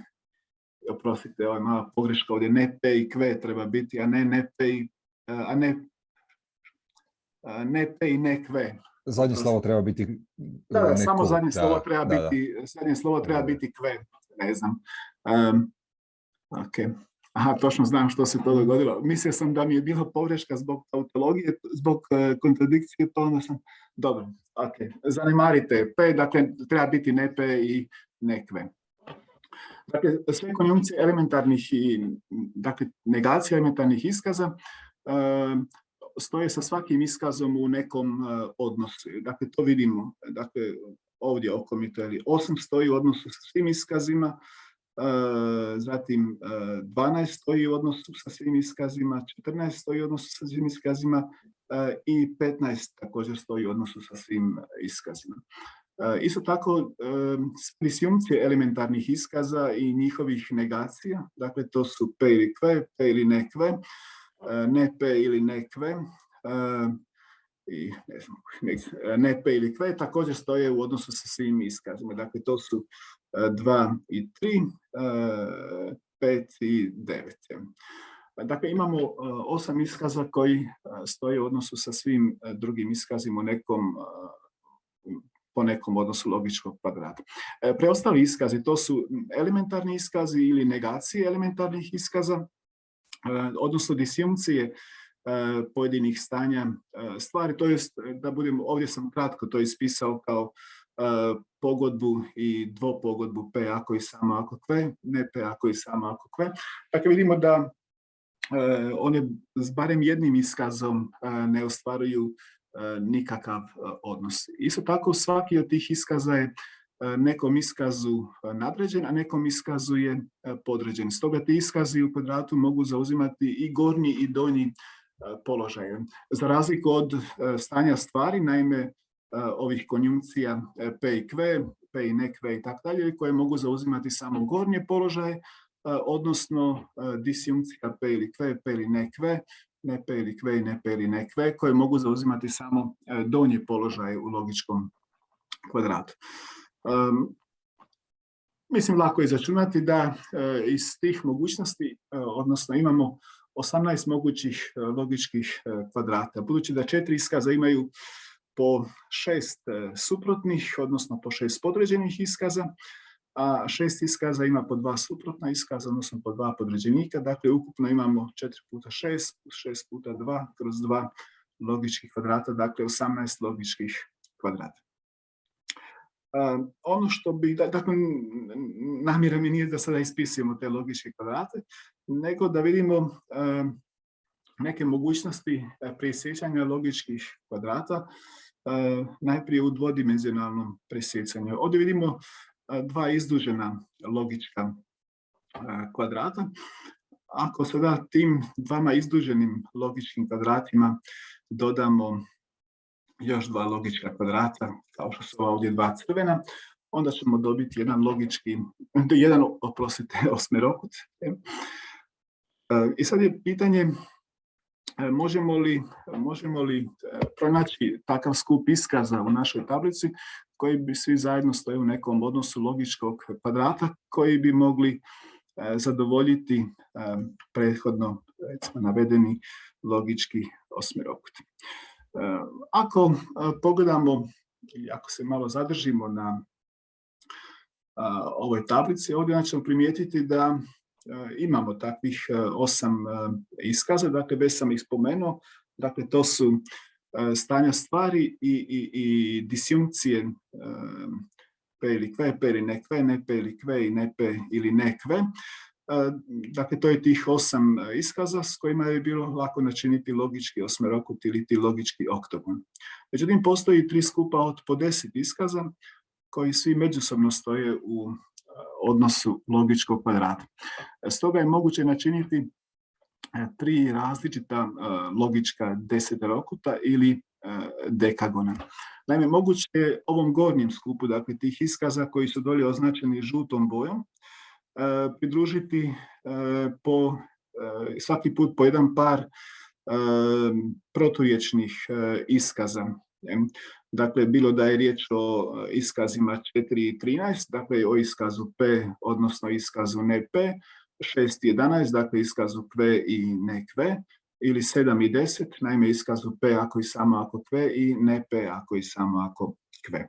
oprostite, ovo je mala pogreška ovdje, ne P i Q treba biti, a ne P i, ne P i ne Q. Zadnje slovo treba biti... Da, samo zadnje slovo treba biti, zadnje slovo treba biti Q, ne znam. Okay. Aha, točno znam što se to dogodilo. Mislio sam da mi je bilo pogreška zbog tautologije, zbog kontradikcije, to onda sam... Dobro, ok. Zanemarite P, dakle, treba biti ne P i ne Q. Dakle, sve konjunkcije elementarnih i, dakle, negacije elementarnih iskaza stoje sa svakim iskazom u nekom odnosu. Dakle, to vidimo. Dakle, ovdje oko mi to je 8 stoji u odnosu sa svim iskazima, zatim 12 stoji u odnosu sa svim iskazima, 14 stoji u odnosu sa svim iskazima i 15 također stoji u odnosu sa svim iskazima. Isto tako, disjunkcije elementarnih iskaza i njihovih negacija, dakle to su P ili Q, P ili ne Q, ne P ili ne Q, i ne znam, ne P ili Q, također stoje u odnosu sa svim iskazima. Dakle, to su 2 i 3, 5 i 9. Dakle, imamo 8 iskaza koji stoje u odnosu sa svim drugim iskazima po nekom odnosu logičkog kvadrata. Preostali iskazi, to su elementarni iskazi ili negacije elementarnih iskaza, odnosno disjunkcije pojedinih stanja stvari, to jest, da budem, ovdje sam kratko to ispisao kao pogodbu i dvopogodbu P ako i samo ako Q, ne P ako i samo ako Q. Dakle, vidimo da one s barem jednim iskazom ne ostvaruju nikakav odnos. Isto tako, svaki od tih iskaza je nekom iskazu nadređen, a nekom iskazu je podređen. Stoga ti iskazi u kvadratu mogu zauzimati i gornji i donji položaj. Za razliku od stanja stvari, naime, ovih konjunkcija P i Q, P i ne Q i tako dalje, koje mogu zauzimati samo gornje položaje, odnosno disjunkcija P ili Q, P ili ne Q, ne P ili Q i ne P ili ne Q, koje mogu zauzimati samo donje položaje u logičkom kvadratu. Mislim, lako je izračunati da iz tih mogućnosti, odnosno imamo 18 mogućih logičkih kvadrata. Budući da 4 iskaza imaju po 6 suprotnih, odnosno po 6 podređenih iskaza, a 6 iskaza ima po 2 suprotna iskaza, odnosno po 2 podređenika. Dakle, ukupno imamo 4 puta 6, 6 puta 2 kroz 2 logičkih kvadrata, dakle 18 logičkih kvadrata. Ono što bi, dakle, namjera mi nije da sada ispisujemo te logičke kvadrate, nego da vidimo neke mogućnosti presjecanja logičkih kvadrata, najprije u dvodimenzionalnom presjecanju. Ovdje vidimo dva izdužena logička kvadrata. Ako sada tim dvama izduženim logičkim kvadratima dodamo još dva logička kvadrata, kao što su ovdje dva crvena, onda ćemo dobiti jedan osmerokut. I sad je pitanje, možemo li pronaći takav skup iskaza u našoj tablici koji bi svi zajedno stoji u nekom odnosu logičkog kvadrata koji bi mogli zadovoljiti prethodno, recimo, navedeni logički osmerokut. Ako pogledamo i ako se malo zadržimo na ovoj tablici, ovdje ćemo primijetiti da imamo takvih 8 iskaza, dakle već sam ih spomenuo, dakle to su stanja stvari i disjunkcije P ili Q, P ili ne Q, ne P ili Q i ne P ili ne Q. Dakle, to je tih 8 iskaza s kojima je bilo lako načiniti logički osmerokut ili ti logički oktogon. Međutim, postoji 3 skupa od po 10 iskaza koji svi međusobno stoje u odnosu logičkog kvadrata. Stoga je moguće načiniti 3 različita logička deseterokuta ili dekagona. Naime, moguće je ovom gornjem skupu, dakle tih iskaza koji su dolje označeni žutom bojom, pridružiti svaki put po jedan par proturječnih iskaza. Dakle, bilo da je riječ o iskazima 4 i 13, dakle o iskazu P, odnosno iskazu ne P, 6 i 11, dakle iskazu Q i ne Q, ili 7 i 10, naime iskazu P ako i samo ako Q i ne P ako i samo ako Q.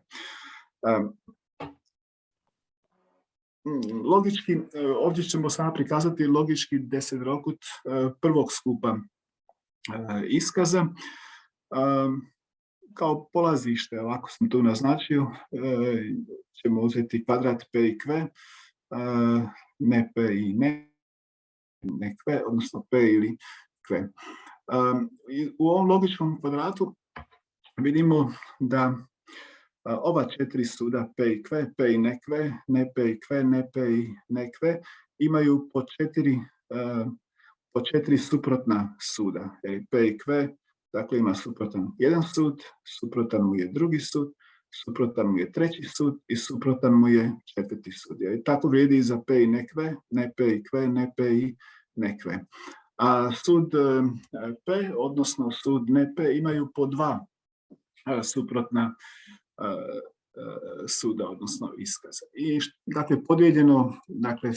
Logički, ovdje ćemo samo prikazati logički deseterokut prvog skupa iskaza. Kao polazište, ovako sam tu naznačio, ćemo uzeti kvadrat P i Q, ne P i ne Q, odnosno P ili Q. U ovom logičkom kvadratu vidimo da ova 4 suda P i Q, P i ne Q, ne P i Q, ne P i ne Q, imaju po 4 suprotna suda. P i Q, dakle, ima suprotan jedan sud, suprotan mu je drugi sud, suprotan mu je treći sud i suprotan mu je četvrti sud. I tako vrijedi i za P i ne Q, ne P i Q, ne P i ne Q. A sud P, odnosno sud ne P, imaju po 2 suprotna suda, odnosno iskaza. I dakle, podijeljeno, dakle,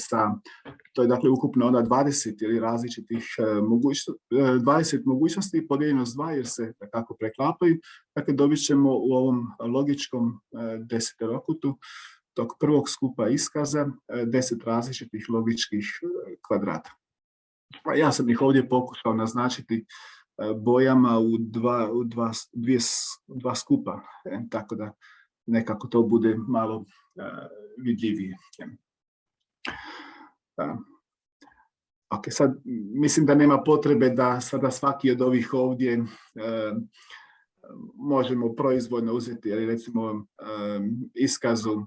to je dakle ukupno onda 20 ili različitih 20 mogućnosti podijeljeno s 2 jer se tako preklapaju. Dakle, dobit ćemo u ovom logičkom deseterokutu tog prvog skupa iskaza 10 različitih logičkih kvadrata. Pa ja sam ih ovdje pokušao naznačiti bojama u dva skupa, tako da nekako to bude malo vidljivije. Ok, sad mislim da nema potrebe da sada svaki od ovih ovdje možemo proizvoljno uzeti, jer recimo iskazu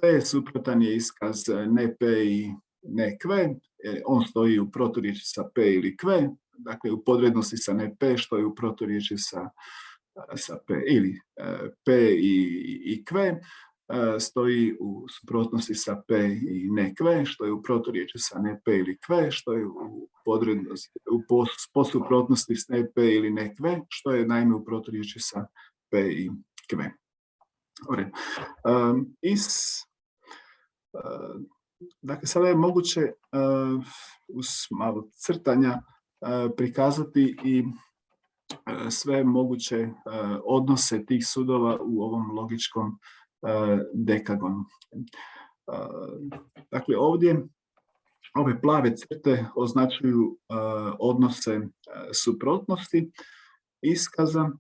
P suprotan je iskaz ne P i ne Q, on stoji u proturječju sa P ili Q, dakle u podrednosti sa ne P, što je u proturječju sa P, ili P i Q, stoji u suprotnosti sa P i ne Q, što je u proturječju sa ne P ili Q, što je u podrednosti, po suprotnosti s ne P ili ne Q, što je naime u proturječju sa P i Q. Dakle, sada je moguće uz malo crtanja prikazati i sve moguće odnose tih sudova u ovom logičkom dekagonu. Dakle, ovdje ove plave crte označuju odnose suprotnosti iskaza,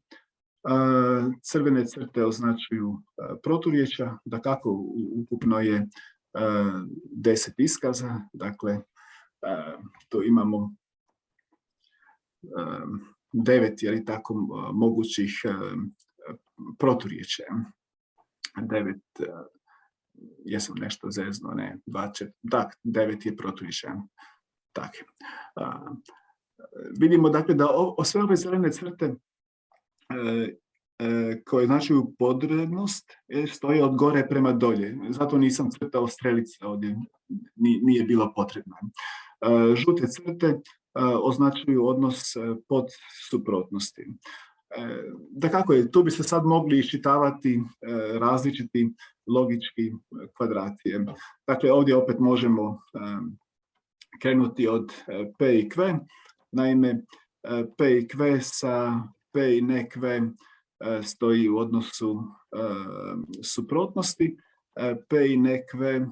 crvene crte označuju proturječja, dakako ukupno je 10 iskaza, dakle tu imamo 9 je li tako mogućih proturječja. 9, jesam nešto zezno, ne, 2, 4, tak, 9 je proturječja. Tak. Vidimo dakle da sve ove zelene crte koje značuju podrednost stoje od gore prema dolje. Zato nisam crtao strelice ovdje, nije bilo potrebno. Žute crte označuju odnos pod suprotnosti. Dakako je, tu bi se sad mogli iščitavati različiti logički kvadrati. Dakle, ovdje opet možemo krenuti od P i Q. Naime, P i Q sa P i ne Q stoji u odnosu suprotnosti. P i ne Q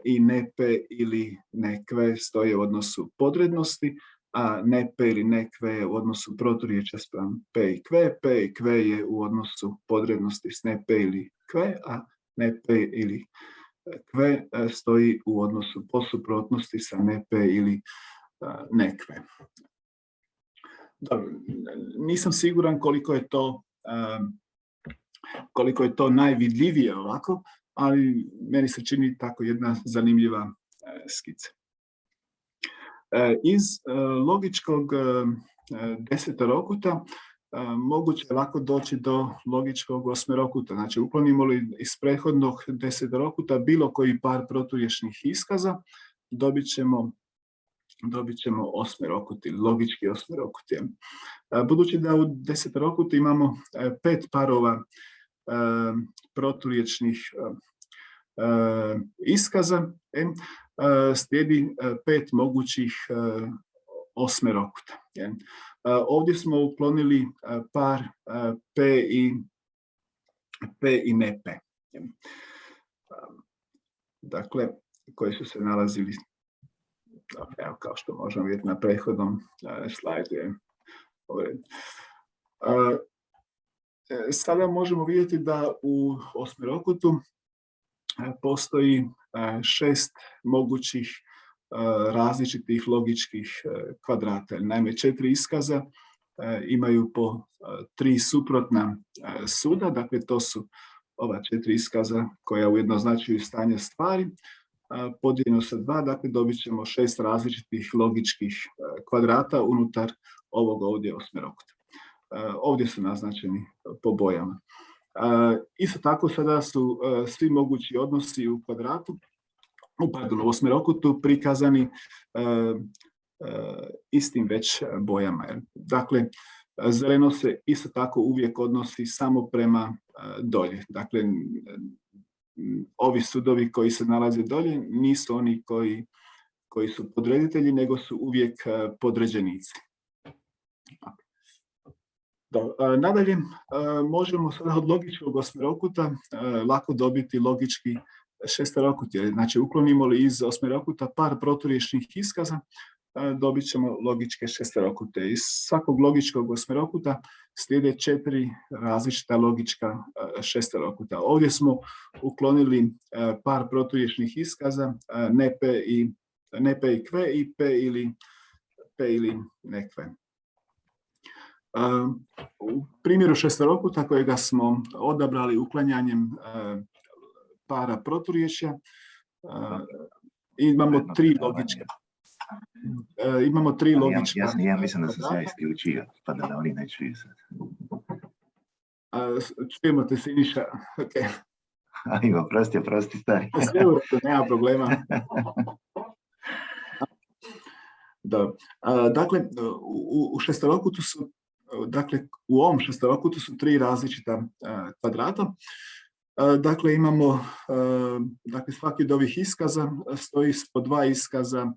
i ne P ili ne Q stoje u odnosu podrednosti, a ne P ili ne Q je u odnosu proturječja spram P i Q. P i Q je u odnosu podrednosti s ne P ili Q, a ne P ili Q stoji u odnosu po suprotnosti sa ne P ili ne Q. Dobro, nisam siguran koliko je to najvidljivije ovako, ali meni se čini tako jedna zanimljiva skica. Iz logičkog desetorokuta moguće je lako doći do logičkog osmerokuta. Znači, uklonimo li iz prethodnog desetorokuta bilo koji par proturječnih iskaza, dobit ćemo osmerokut ili logički osmerokut. Budući da u desetorokutu imamo 5 parova proturječnih iskaza, slijedi 5 mogućih osmerokuta. Ovdje smo uklonili par P i ne P. Dakle, koji su se nalazili, evo, kao što možemo vidjeti na prethodnom slajdu. Sada možemo vidjeti da u osmerokutu postoji 6 mogućih različitih logičkih kvadrata. Naime, 4 iskaza imaju po 3 suprotna suda, dakle to su ova 4 iskaza koja ujedno značuju stanje stvari, podijeljeno sa 2, dakle dobit ćemo 6 različitih logičkih kvadrata unutar ovog ovdje osmerokuta. Ovdje su naznačeni po bojama. Isto tako sada su svi mogući odnosi u kvadratu, u osmerokutu prikazani istim već bojama. Dakle, zeleno se isto tako uvijek odnosi samo prema dolje. Dakle, ovi sudovi koji se nalaze dolje nisu oni koji su podreditelji, nego su uvijek podređenici. Nadalje, možemo sada od logičkog osmerokuta lako dobiti logički šesterokut. Znači, uklonimo li iz osmerokuta par proturječnih iskaza, dobit ćemo logičke šesterokute. Iz svakog logičkog osmerokuta slijede 4 različita logička šesterokuta. Ovdje smo uklonili par proturječnih iskaza, ne P i kve i P ili ne kve. U primjeru šesterokuta kojega smo odabrali uklanjanjem para proturječja, imamo 3 logičke. Imamo 3 logičke. Ja mislim da sam se ja isključio, pa da oni ne čuju sad. Čujemo te, Siniša. Okay. Ajmo, prosti, stari. Sve u redu, nema problema. Dakle, u šesterokutu su, u ovom šesterokutu su 3 različita kvadrata. Dakle, imamo, svaki od ovih iskaza stoji po 2 iskaza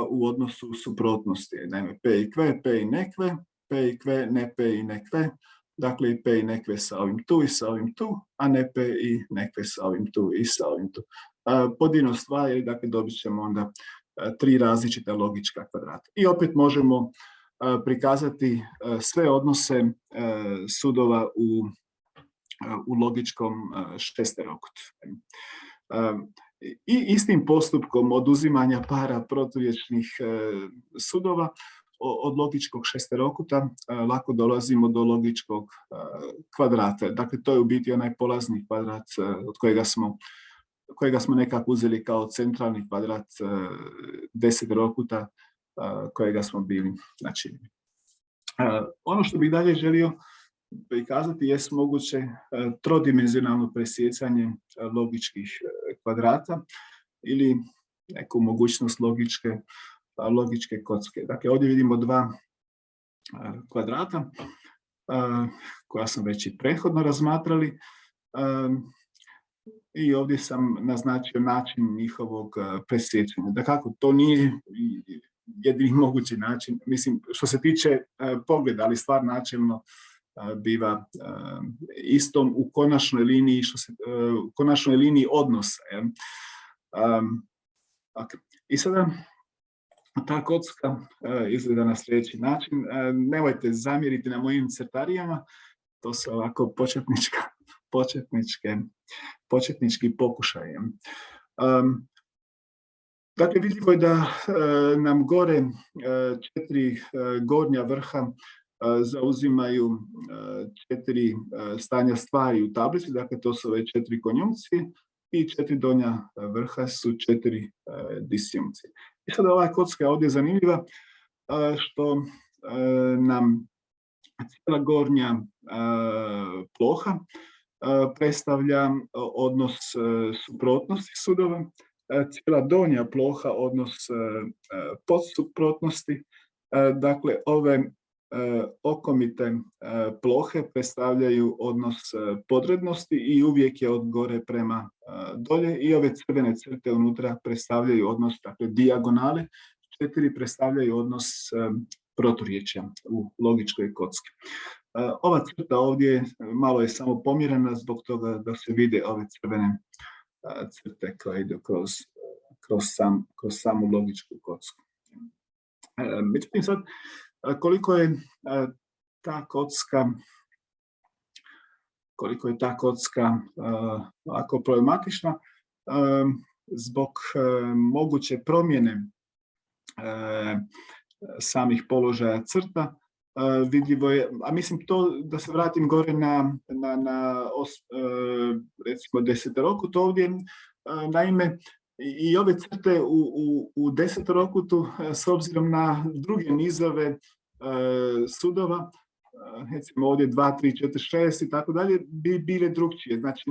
u odnosu suprotnosti. Naime, P i kve, P i ne kve, P i kve, ne P i ne kve. Dakle, i P i ne kve sa ovim tu i sa ovim tu, a ne P i ne kve sa ovim tu i sa ovim tu. Podijeljeno stvari, dakle, dobit ćemo onda 3 različita logička kvadrata. I opet možemo prikazati sve odnose sudova u logičkom šesterokutu. I istim postupkom oduzimanja para proturječnih sudova od logičkog šesterokuta lako dolazimo do logičkog kvadrata. Dakle, to je u biti onaj polazni kvadrat od kojega smo nekako uzeli kao centralni kvadrat desetorokuta kojega smo bili načinili. Ono što bih dalje želio prikazati je moguće trodimenzionalno presjecanje logičkih kvadrata ili neku mogućnost logičke kocke. Dakle, ovdje vidimo 2 kvadrata koja sam već i prethodno razmatrali i ovdje sam naznačio način njihovog presjecanja. Dakako, to nije jedini mogući način, mislim, što se tiče pogleda, ali stvar načelno biva istom u konačnoj liniji, u konačnoj liniji odnosa. Okay. I sada ta kocka izgleda na sljedeći način. Nemojte zamjeriti na mojim crtarijama, to su ovako početnički pokušaj. Dakle, vidljivo je da nam gore 4 gornja vrha zauzimaju 4 stanja stvari u tablici, dakle to su ove 4 konjunkcije i 4 donja vrha su 4 disjunkcije. I sada ova kocka je ovdje zanimljiva što nam cijela gornja ploha predstavlja odnos suprotnosti sudova, cijela donja ploha odnos podsuprotnosti. Dakle, ove okomite plohe predstavljaju odnos podrednosti i uvijek je od gore prema dolje, i ove crvene crte unutra predstavljaju odnos, dakle, dijagonale. 4 predstavljaju odnos proturječja u logičkoj kocki. Ova crta ovdje malo je samo pomjerena zbog toga da se vide ove crvene crte koje idu kroz samu logičku kocku. Međutim, sad, koliko je ta kocka ovako problematična zbog moguće promjene samih položaja crta, vidljivo je, a mislim to da se vratim gore na recimo desetorokutu ovdje, naime i ove crte u desetorokutu s obzirom na druge nizove sudova, recimo ovdje 2, 3, 4, 6 i tako dalje, bi bile drugčije, znači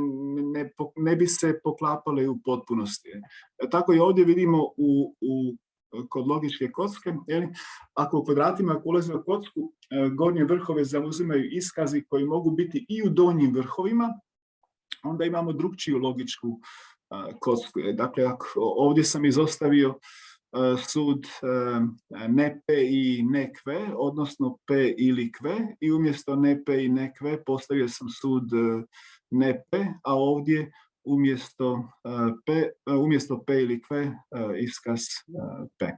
ne bi se poklapale u potpunosti. Tako i ovdje vidimo kod logičke kocke, ako u kvadratima ulaze u kocku, gornje vrhove zauzimaju iskazi koji mogu biti i u donjim vrhovima, onda imamo drugčiju logičku kocku. Dakle, ovdje sam izostavio sud ne P i ne kve, odnosno P ili kve, i umjesto ne P i ne kve postavio sam sud ne P, a ovdje umjesto P ili kve iskaz P.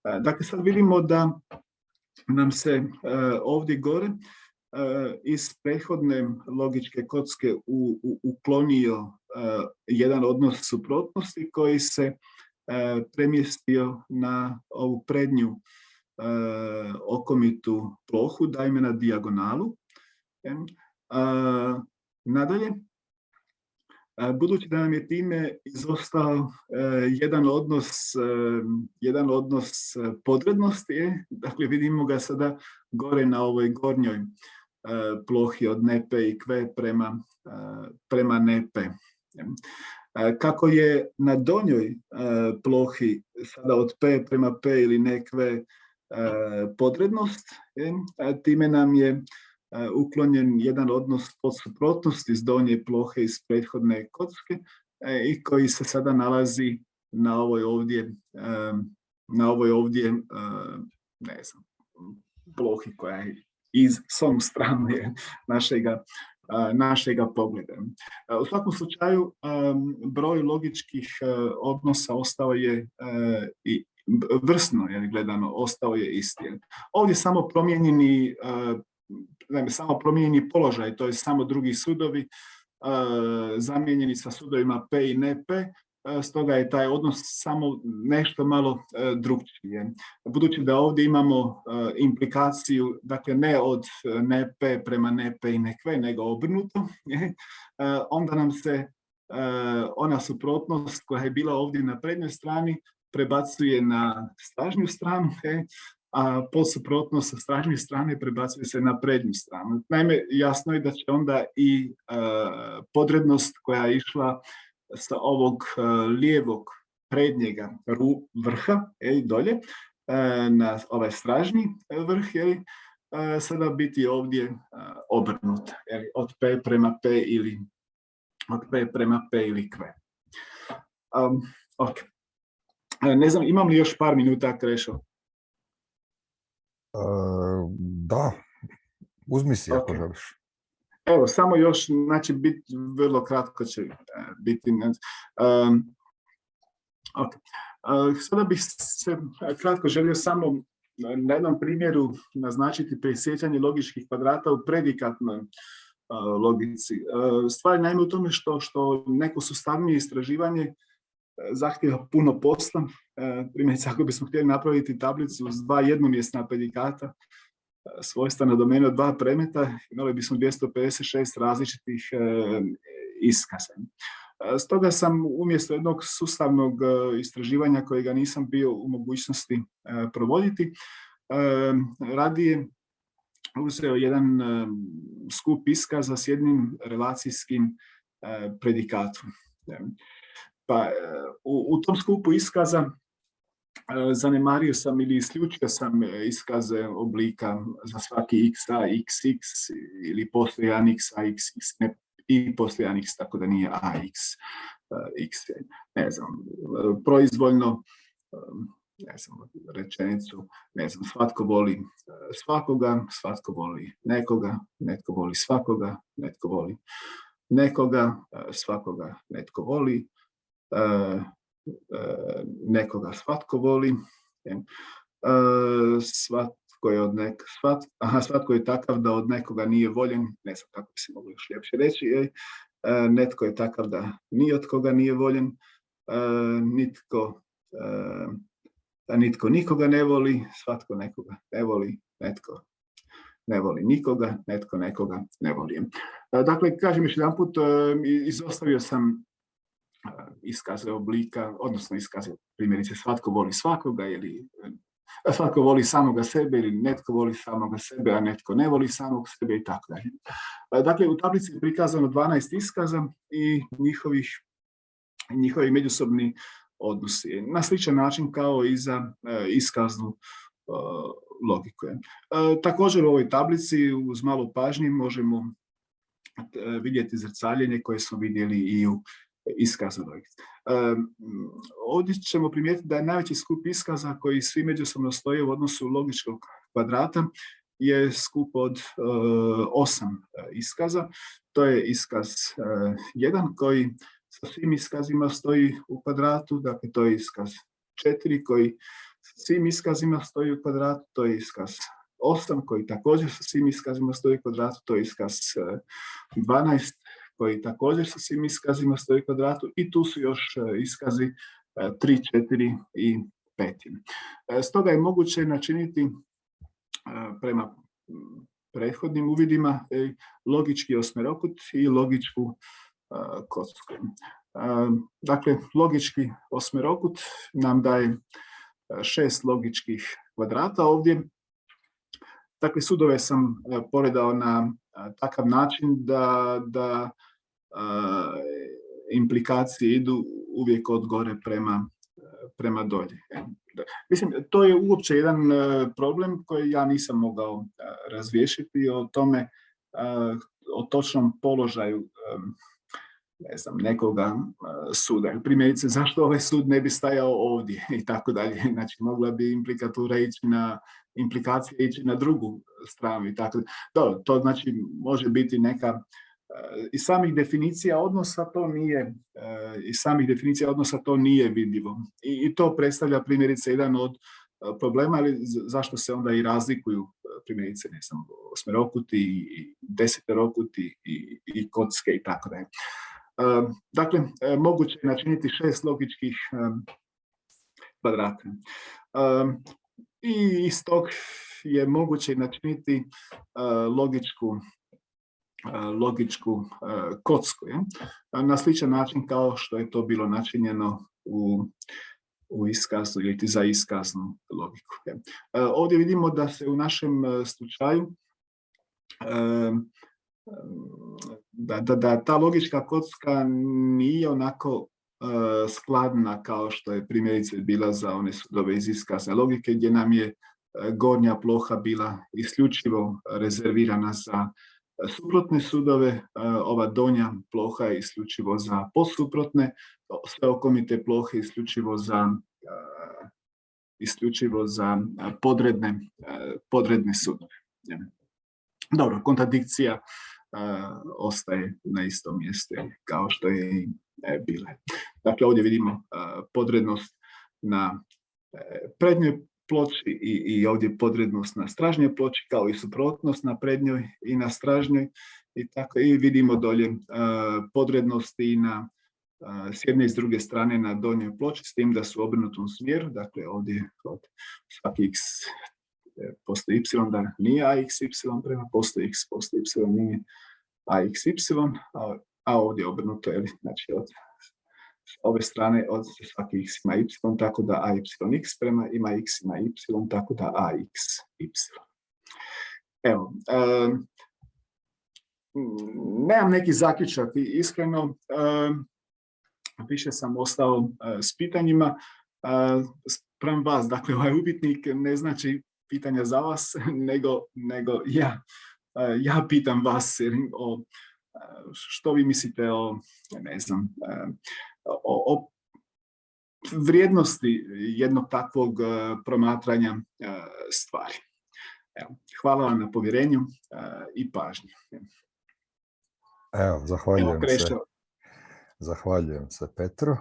Dakle, sad vidimo da nam se ovdje gore iz prethodne logičke kocke uklonio jedan odnos suprotnosti koji se premjestio na ovu prednju okomitu plohu, dajme na dijagonalu. Nadalje, budući da nam je time izostao jedan odnos podrednosti, dakle vidimo ga sada gore na ovoj gornjoj plohi od NP i Q prema NP. Kako je na donjoj plohi sada od P prema P ili NQ podrednost, time nam je uklonjen jedan odnos podsuprotnosti iz donje plohe iz prethodne kocke i koji se sada nalazi na ovoj ovdje ne znam, plohi koja je s ovom strane našega pogleda. U svakom slučaju broj logičkih odnosa ostao je i vrsno gledano ostao je isti. Ovdje samo promijenjeni položaj, to je samo drugi sudovi zamijenjeni sa sudovima P i NP, stoga je taj odnos samo nešto malo drukčiji. Budući da ovdje imamo implikaciju, dakle ne od NP prema NP i NQ, nego obrnuto, onda nam se ona suprotnost koja je bila ovdje na prednjoj strani prebacuje na stražnju stranu, a podsuprotnost sa stražnje strane prebacuje se na prednju stranu. Naime, jasno je da će onda i podrednost koja je išla sa ovog lijevog prednjega vrha dolje na ovaj stražnji vrh sada biti ovdje obrnut od P prema P ili od P prema P ili Q. Okay. Ne znam, imam li još par minuta, Krešo? Da, uzmi si ako želiš. Evo, samo još, znači, vrlo kratko će biti. Sada bih se kratko želio samo na jednom primjeru naznačiti presjećanje logičkih kvadrata u predikatnoj logici. Stvar je naime u tome što neko sustavnije istraživanje zahtjeva puno posla. Primjerice, ako bismo htjeli napraviti tablicu s dva jednomjesna predikata svojstva na domenu od dva predmeta, imali bismo 256 različitih iskaza. Stoga sam umjesto jednog sustavnog istraživanja kojega nisam bio u mogućnosti provoditi, radije uzeo jedan skup iskaza s jednim relacijskim predikatom. Pa u tom skupu iskaza zanemario sam ili isključio sam iskaze oblika za svaki xa, xx ili postojan x, axx, ne, i postojan x, tako da nije ax, x, ne znam, proizvoljno, ne znam, rečenicu, ne znam, svatko voli svakoga, svatko voli nekoga, netko voli svakoga, netko voli nekoga, svakoga netko voli, nekoga svatko voli, svatko je takav da od nekoga nije voljen, ne znam kako bi se moglo još ljepše reći, netko je takav da ni od koga nije voljen, nitko nikoga ne voli, svatko nekoga ne voli, netko ne voli nikoga, netko nekoga ne voli. Dakle, kažem još jedan put, izostavio sam iskaze oblika, odnosno iskaze primjerice svatko voli svakoga ili svatko voli samoga sebe ili netko voli samoga sebe, a netko ne voli samog sebe i tako dalje. Dakle, u tablici je prikazano 12 iskaza i njihovi međusobni odnosi. Na sličan način kao i za iskaznu logiku. Također u ovoj tablici uz malo pažnje možemo vidjeti zrcaljenje koje smo vidjeli i u iskazu logici. Ovdje ćemo primijetiti da je najveći skup iskaza koji svi međusobno stoje u odnosu logičkog kvadrata je skup od 8 iskaza. To je iskaz 1 koji sa svim iskazima stoji u kvadratu, dakle to je iskaz 4 koji sa svim iskazima stoji u kvadratu, to je iskaz 8 koji također sa svim iskazima stoji u kvadratu, to je iskaz 12 koji također sa svim iskazima stoji u kvadratu i tu su još iskazi 3, 4 i 5. Stoga je moguće načiniti prema prethodnim uvidima logički osmerokut i logičku kocku. Dakle, logički osmerokut nam daje 6 logičkih kvadrata ovdje. Dakle, sudove sam poredao na takav način da implikacije idu uvijek od gore prema dolje. Mislim, to je uopće jedan problem koji ja nisam mogao razriješiti o tome, o točnom položaju ne znam, nekoga suda. Primjerice, zašto ovaj sud ne bi stajao ovdje i tako dalje. Znači, mogla bi implikacija ići na drugu stranu i tako dalje. Dobro, to znači može biti neka iz samih definicija odnosa to nije vidljivo. I to predstavlja primjerice jedan od problema, ali zašto se onda i razlikuju primjerice, ne znam, osmerokuti i deseterokuti i kocke i tako dalje. Dakle, moguće je načiniti 6 logičkih kvadrata. I iz tog je moguće načiniti logičku kocku, na sličan način kao što je to bilo načinjeno u iskazu ili za iskaznu logiku. Ovdje vidimo da se u našem slučaju da ta logička kocka nije onako skladna kao što je primjerice bila za one sudove iz iskazne logike, gdje nam je gornja ploha bila isključivo rezervirana za suprotne sudove, ova donja ploha je isključivo za postsuprotne, sve okomite plohe isključivo za podredne sudove. Dobro, kontradikcija ostaje na istom mjestu kao što je i bila. Dakle, ovdje vidimo podrednost na prednjoj ploči i ovdje podrednost na stražnjoj ploči, kao i suprotnost na prednjoj i na stražnjoj. I vidimo dolje podrednosti s jedne i s druge strane na donjoj ploči, s tim da su u obrnutom smjeru. Dakle, ovdje od svaki x postoji y, da nije ax y prema postoji x, postoji y, nije ax y, a ovdje obrnuto, znači od ove strane od svaki x ima y, tako da AYX prema ima x ima y, tako da AX y. Evo, nemam neki zaključak i iskreno više sam ostao s pitanjima sprem vas. Dakle, ovaj upitnik ne znači pitanja za vas, nego ja pitam vas što vi mislite o, ne znam, o vrijednosti jednog takvog promatranja stvari. Evo, hvala vam na povjerenju i pažnji. Evo, zahvaljujem se Petru.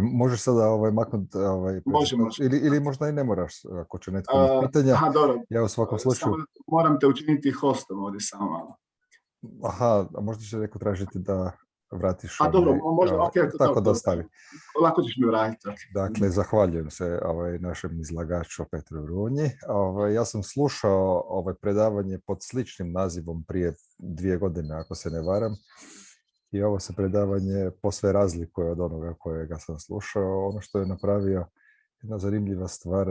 Možeš sada maknuti... Može. Ili možda i ne moraš, ako će netko imati pitanja. Aha, dobro. Ja u svakom slučaju... Moram te učiniti hostom ovdje samo malo. Aha, a možda će neko tražiti da vratiš... dobro, možda, tako da ostavi. Lako ćeš mi vratiti. Dakle, zahvaljujem se našem izlagaču Petru Runji. Ja sam slušao predavanje pod sličnim nazivom prije 2 godine, ako se ne varam. I ovo se predavanje posve razlikuje od onoga kojega sam slušao. Ono što je napravio jedna zanimljiva stvar,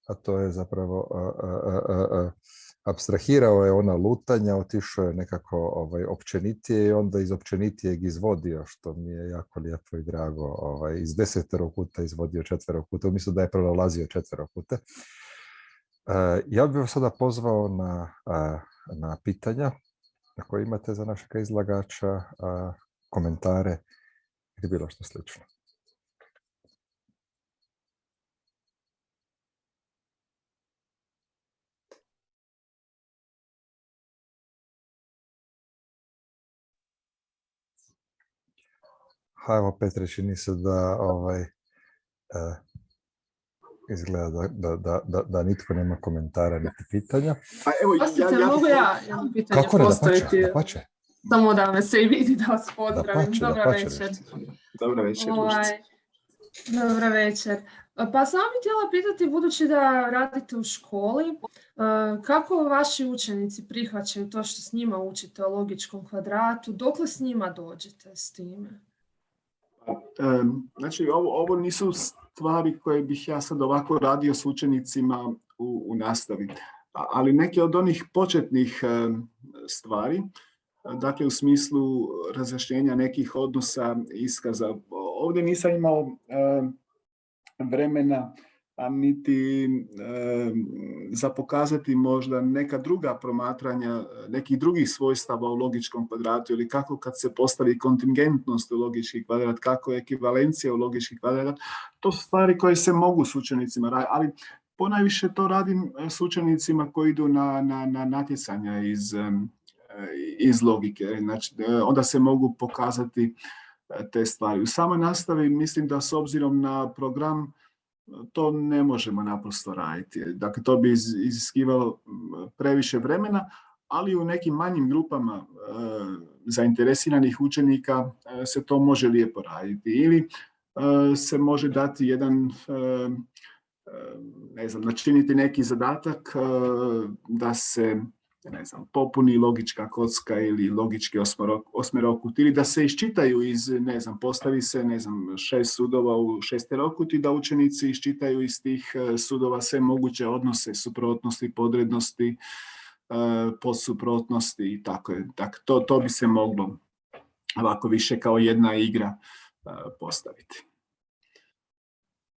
a to je zapravo apstrahirao je ona lutanja, otišao je nekako općenitije i onda iz općenitijeg izvodio, što mi je jako lijepo i drago. Iz 10 izvodio 4 umjesto da je prolazio 4. Ja bih vas sada pozvao na pitanja ako imate za našeg izlagača, komentare ili bilo što slično. Evo, Petre, čini se da Izgleda da nitko nema komentara niti pitanja. Pa evo, Oprostite, mogu ja jedno pitanje Kako ne, postaviti? dapače. Samo da me se i vidi, da vas pozdravim. Dobra večer. Dobra večer. Dobra večer. Pa sam bih htjela pitati, budući da radite u školi, kako vaši učenici prihvaćaju to što s njima učite o logičkom kvadratu, dokle s njima dođete s time? Znači, ovo nisu stvari koje bih ja sad ovako radio s učenicima u nastavi, ali neke od onih početnih stvari, dakle u smislu razjašnjenja nekih odnosa, iskaza. Ovdje nisam imao vremena, a niti za pokazati možda neka druga promatranja nekih drugih svojstava u logičkom kvadratu, ili kako kad se postavi kontingentnost u logički kvadrat, kako je ekvivalencija u logički kvadrat. To su stvari koje se mogu s učenicima raditi, ali ponajviše to radim s učenicima koji idu na natjecanja iz logike. Znači, onda se mogu pokazati te stvari. U samoj nastavi mislim da s obzirom na program to ne možemo naprosto raditi. Dakle, to bi iziskivalo previše vremena, ali u nekim manjim grupama zainteresiranih učenika se to može lijepo raditi. Ili se može dati jedan, načiniti neki zadatak da se popuni logička kocka ili logički osmerokut, ili da se iščitaju postavi se 6 sudova u šesterokut i da učenici iščitaju iz tih sudova sve moguće odnose, suprotnosti, podrednosti, podsuprotnosti i tako je. Dakle, to bi se moglo ovako više kao jedna igra postaviti.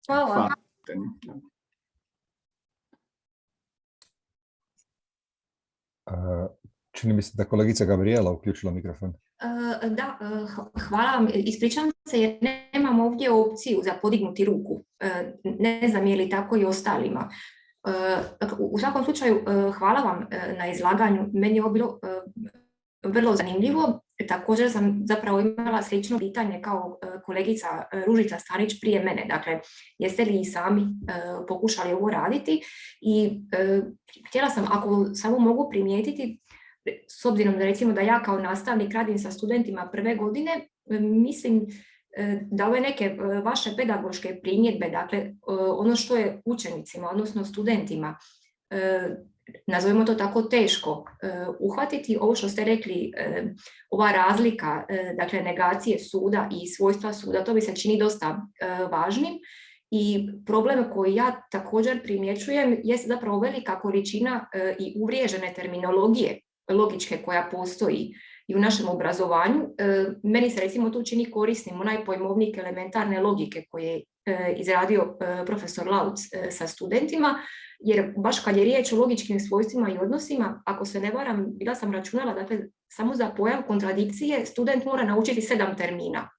Hvala. Čini mi se da kolegica Gabriela uključila mikrofon. Da, hvala vam. Ispričavam se jer nemam ovdje opciju za podignuti ruku. Ne znam je li tako i ostalima. U svakom slučaju, hvala vam na izlaganju. Meni je ovo bilo vrlo zanimljivo. Također sam zapravo imala slično pitanje kao kolegica Ružica Stanić prije mene. Dakle, jeste li i sami pokušali ovo raditi? I htjela sam, ako samo mogu primijetiti, s obzirom da recimo da ja kao nastavnik radim sa studentima prve godine, mislim da ove neke vaše pedagoške primjedbe, dakle ono što je učenicima, odnosno studentima, nazovimo to tako, teško uhvatiti, ovo što ste rekli, ova razlika, dakle negacije suda i svojstva suda, to mi se čini dosta važnim. I problem koji ja također primjećujem je zapravo velika količina i uvriježene terminologije logičke koja postoji i u našem obrazovanju. Meni se recimo tu čini korisnim onaj pojmovnik elementarne logike koji je izradio profesor Lauc sa studentima, jer baš kad je riječ o logičkim svojstvima i odnosima, ako se ne varam, bila sam računala, dakle, samo za pojam kontradikcije student mora naučiti 7 termina.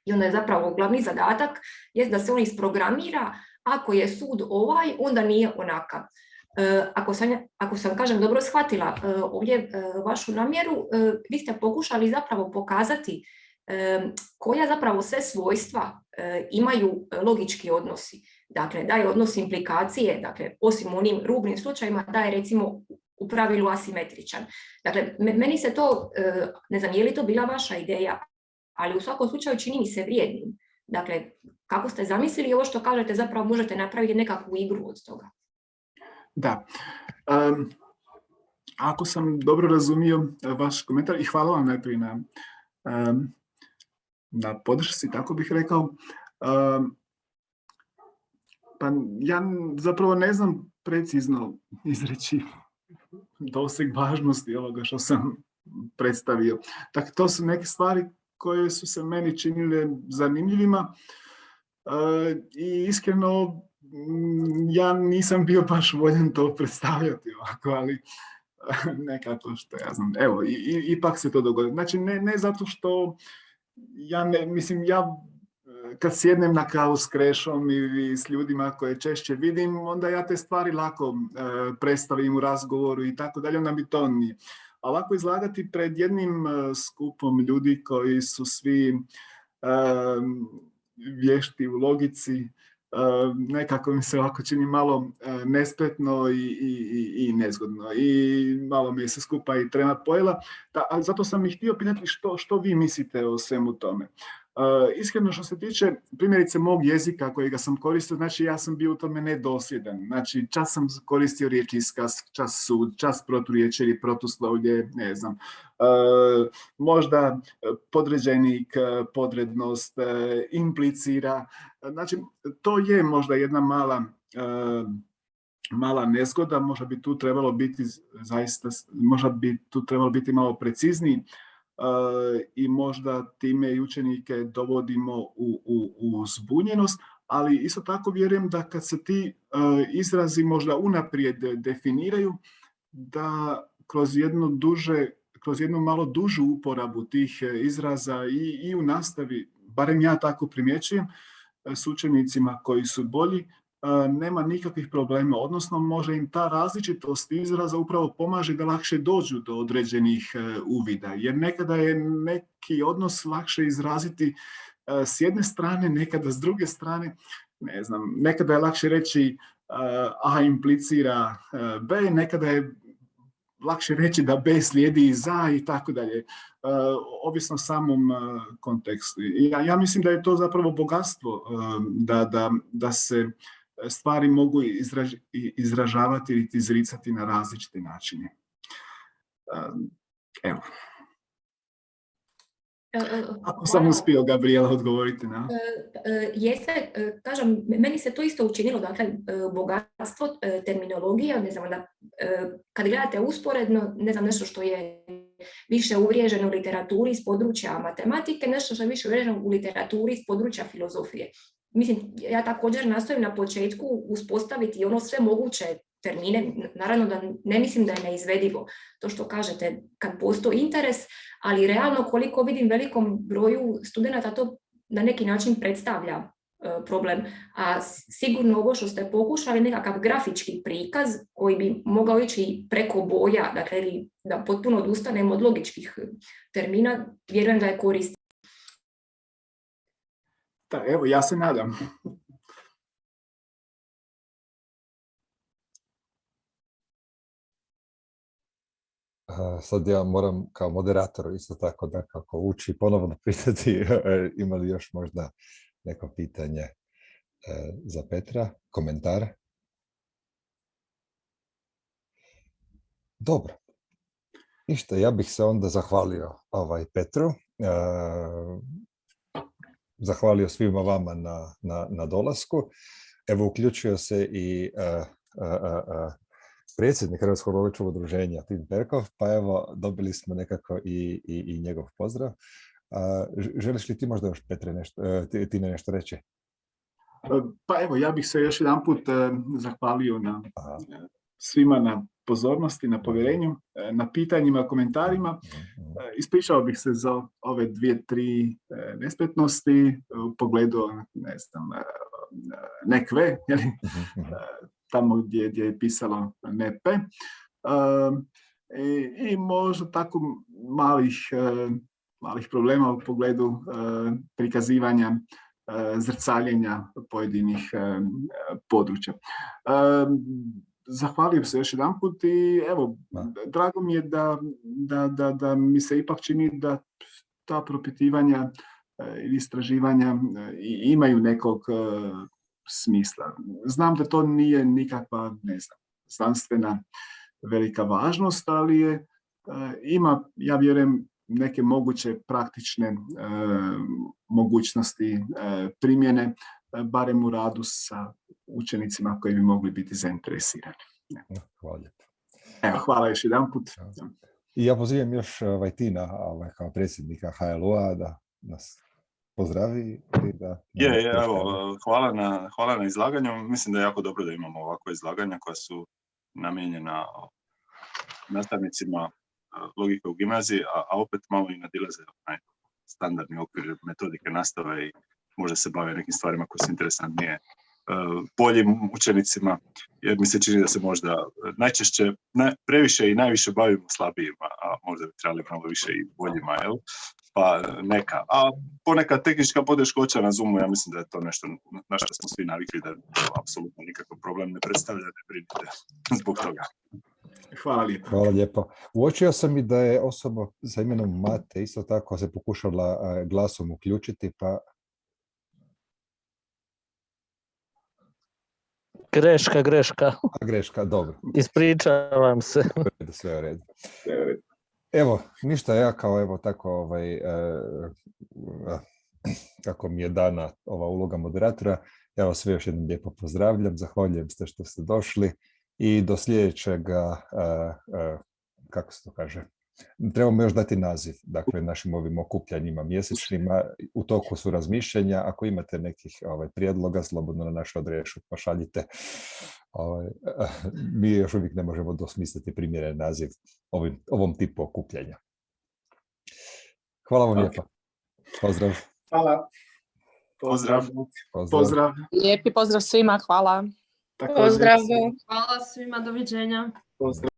I onda je zapravo glavni zadatak jest da se on isprogramira, ako je sud ovaj, onda nije onakav. Ako sam kažem dobro shvatila ovdje vašu namjeru, vi ste pokušali zapravo pokazati koja zapravo sve svojstva imaju logički odnosi. Dakle, da je odnos implikacije, dakle, osim u onim rubnim slučajima, da je recimo u pravilu asimetričan. Dakle, meni se to, ne znam je li to bila vaša ideja, ali u svakom slučaju čini mi se vrijednim. Dakle, kako ste zamislili ovo što kažete, zapravo možete napraviti nekakvu igru od toga. Da. Ako sam dobro razumio vaš komentar, i hvala vam najprije na podršci, tako bih rekao. Pa ja zapravo ne znam precizno izreći doseg važnosti ovoga što sam predstavio. Dakle, to su neke stvari koje su se meni činile zanimljivima i iskreno ja nisam bio baš voljan to predstavljati ovako, ali nekako što ja znam. Evo, ipak se to dogodilo. Znači, ne zato što ja kad sjednem na kavu s Krešom ili s ljudima koje češće vidim, onda ja te stvari lako predstavim u razgovoru i tako dalje, onda mi to nije. A ovako izlagati pred jednim skupom ljudi koji su svi vješti u logici, nekako mi se ovako čini malo nespretno i nezgodno i malo mi je se skupa i trema pojela. A zato sam ih htio pitati što vi mislite o svemu tome. Iskreno što se tiče primjerice mog jezika kojega sam koristio, znači ja sam bio u tome nedosljedan. Znači čas sam koristio riječ iskaz, čas sud, čas proturječ ili protuslovlje, ne znam. Možda podređenik, podrednost, implicira. Znači to je možda jedna mala nezgoda, možda bi tu trebalo biti zaista, možda bi tu trebalo biti malo precizniji. I možda time i učenike dovodimo u zbunjenost, ali isto tako vjerujem da kad se ti izrazi možda unaprijed definiraju, da kroz jednu malo dužu uporabu tih izraza i u nastavi, barem ja tako primjećujem, s učenicima koji su bolji, nema nikakvih problema, odnosno može im ta različitost izraza upravo pomaže da lakše dođu do određenih uvida, jer nekada je neki odnos lakše izraziti s jedne strane, nekada s druge strane, ne znam, nekada je lakše reći A implicira B, nekada je lakše reći da B slijedi iz A i tako dalje, ovisno samom kontekstu. Ja mislim da je to zapravo bogatstvo, da se stvari mogu izražavati ili izricati na različite načine. Evo. Ako sam uspio, Gabriela, odgovoriti na... Jeste, kažem, meni se to isto učinilo, dakle, bogatstvo terminologija, ne znam, da kad gledate usporedno, ne znam, nešto što je više uvriježeno u literaturi iz područja matematike, nešto što je više uvriježeno u literaturi iz područja filozofije. Mislim, ja također nastojim na početku uspostaviti ono sve moguće termine, naravno da ne mislim da je neizvedivo to što kažete kad postoji interes, ali realno koliko vidim velikom broju studenata to na neki način predstavlja problem, a sigurno ovo što ste pokušali nekakav grafički prikaz koji bi mogao ići preko boja, dakle da potpuno odustanemo od logičkih termina, vjerujem da je korisno. Da, evo, ja se nadam. Sad ja moram kao moderator isto tako da kako uči ponovno pitati ima li još možda neko pitanje za Petra, komentar? Dobro. Ništa, ja bih se onda zahvalio Petru. Zahvalio svima vama na dolasku. Evo, uključio se i predsjednik Hrvatskog logičkog udruženja, Tin Perkov, pa evo, dobili smo nekako i njegov pozdrav. Želiš li ti možda još, Petre, Tine, nešto reći? Pa evo, ja bih se još jedanput zahvalio svima na pozornosti, na povjerenju, na pitanjima, komentarima. Ispričao bih se za ove 2-3 nespretnosti u pogledu, ne znam, nekve, tamo gdje je pisalo nepe. I možda tako malih problema u pogledu prikazivanja, zrcaljenja pojedinih područja. Zahvaljujem se još jedanput i evo, drago mi je da mi se ipak čini da ta propitivanja ili istraživanja imaju nekog smisla. Znam da to nije nikakva, ne znam, znanstvena velika važnost, ali ima, ja vjerujem, neke moguće praktične mogućnosti primjene, barem u radu sa učenicima koji bi mogli biti zainteresirani. Hvala lijepo. Evo, hvala još jedan put. I ja pozivam još Tina kao predsjednika HLU-a da nas pozdravi. Evo, hvala na izlaganju. Mislim da je jako dobro da imamo ovakve izlaganja koja su namijenjena nastavnicima logike u gimnaziji, a opet malo i nadilaze standardni okvir metodike nastave i možda se bave nekim stvarima koje su interesantnije boljim učenicima, jer mi se čini da se možda najčešće previše i najviše bavimo slabijima, a možda bi trebali malo više i boljima, jel? pa neka. A ponekad tehnička poteškoća na Zoomu, ja mislim da je to nešto na što smo svi navikli, da to apsolutno nikakav problem ne predstavlja, ne brinite zbog toga. Hvala lijepo. Hvala lijepo. Uočio sam i da je osoba sa imenom Mate isto tako se pokušala glasom uključiti, pa Greška, dobro. ispričavam se. Sve u redu. Evo, ništa, ja kao evo tako kako mi je dana ova uloga moderatora, ja vas sve još jednom lijepo pozdravljam, zahvaljujem se što ste došli i do sljedećega, kako se to kaže, trebamo još dati naziv, dakle, našim ovim okupljanjima mjesečnima, u toku su razmišljanja, ako imate nekih prijedloga, slobodno na našu adresu pošaljite. Mi još uvijek ne možemo dosmisliti primjeren naziv ovom tipu okupljanja. Hvala vam lijepa. Pozdrav. Hvala. Pozdrav. Lijepi pozdrav svima, hvala. Također. Pozdrav. Hvala svima, doviđenja. Pozdrav.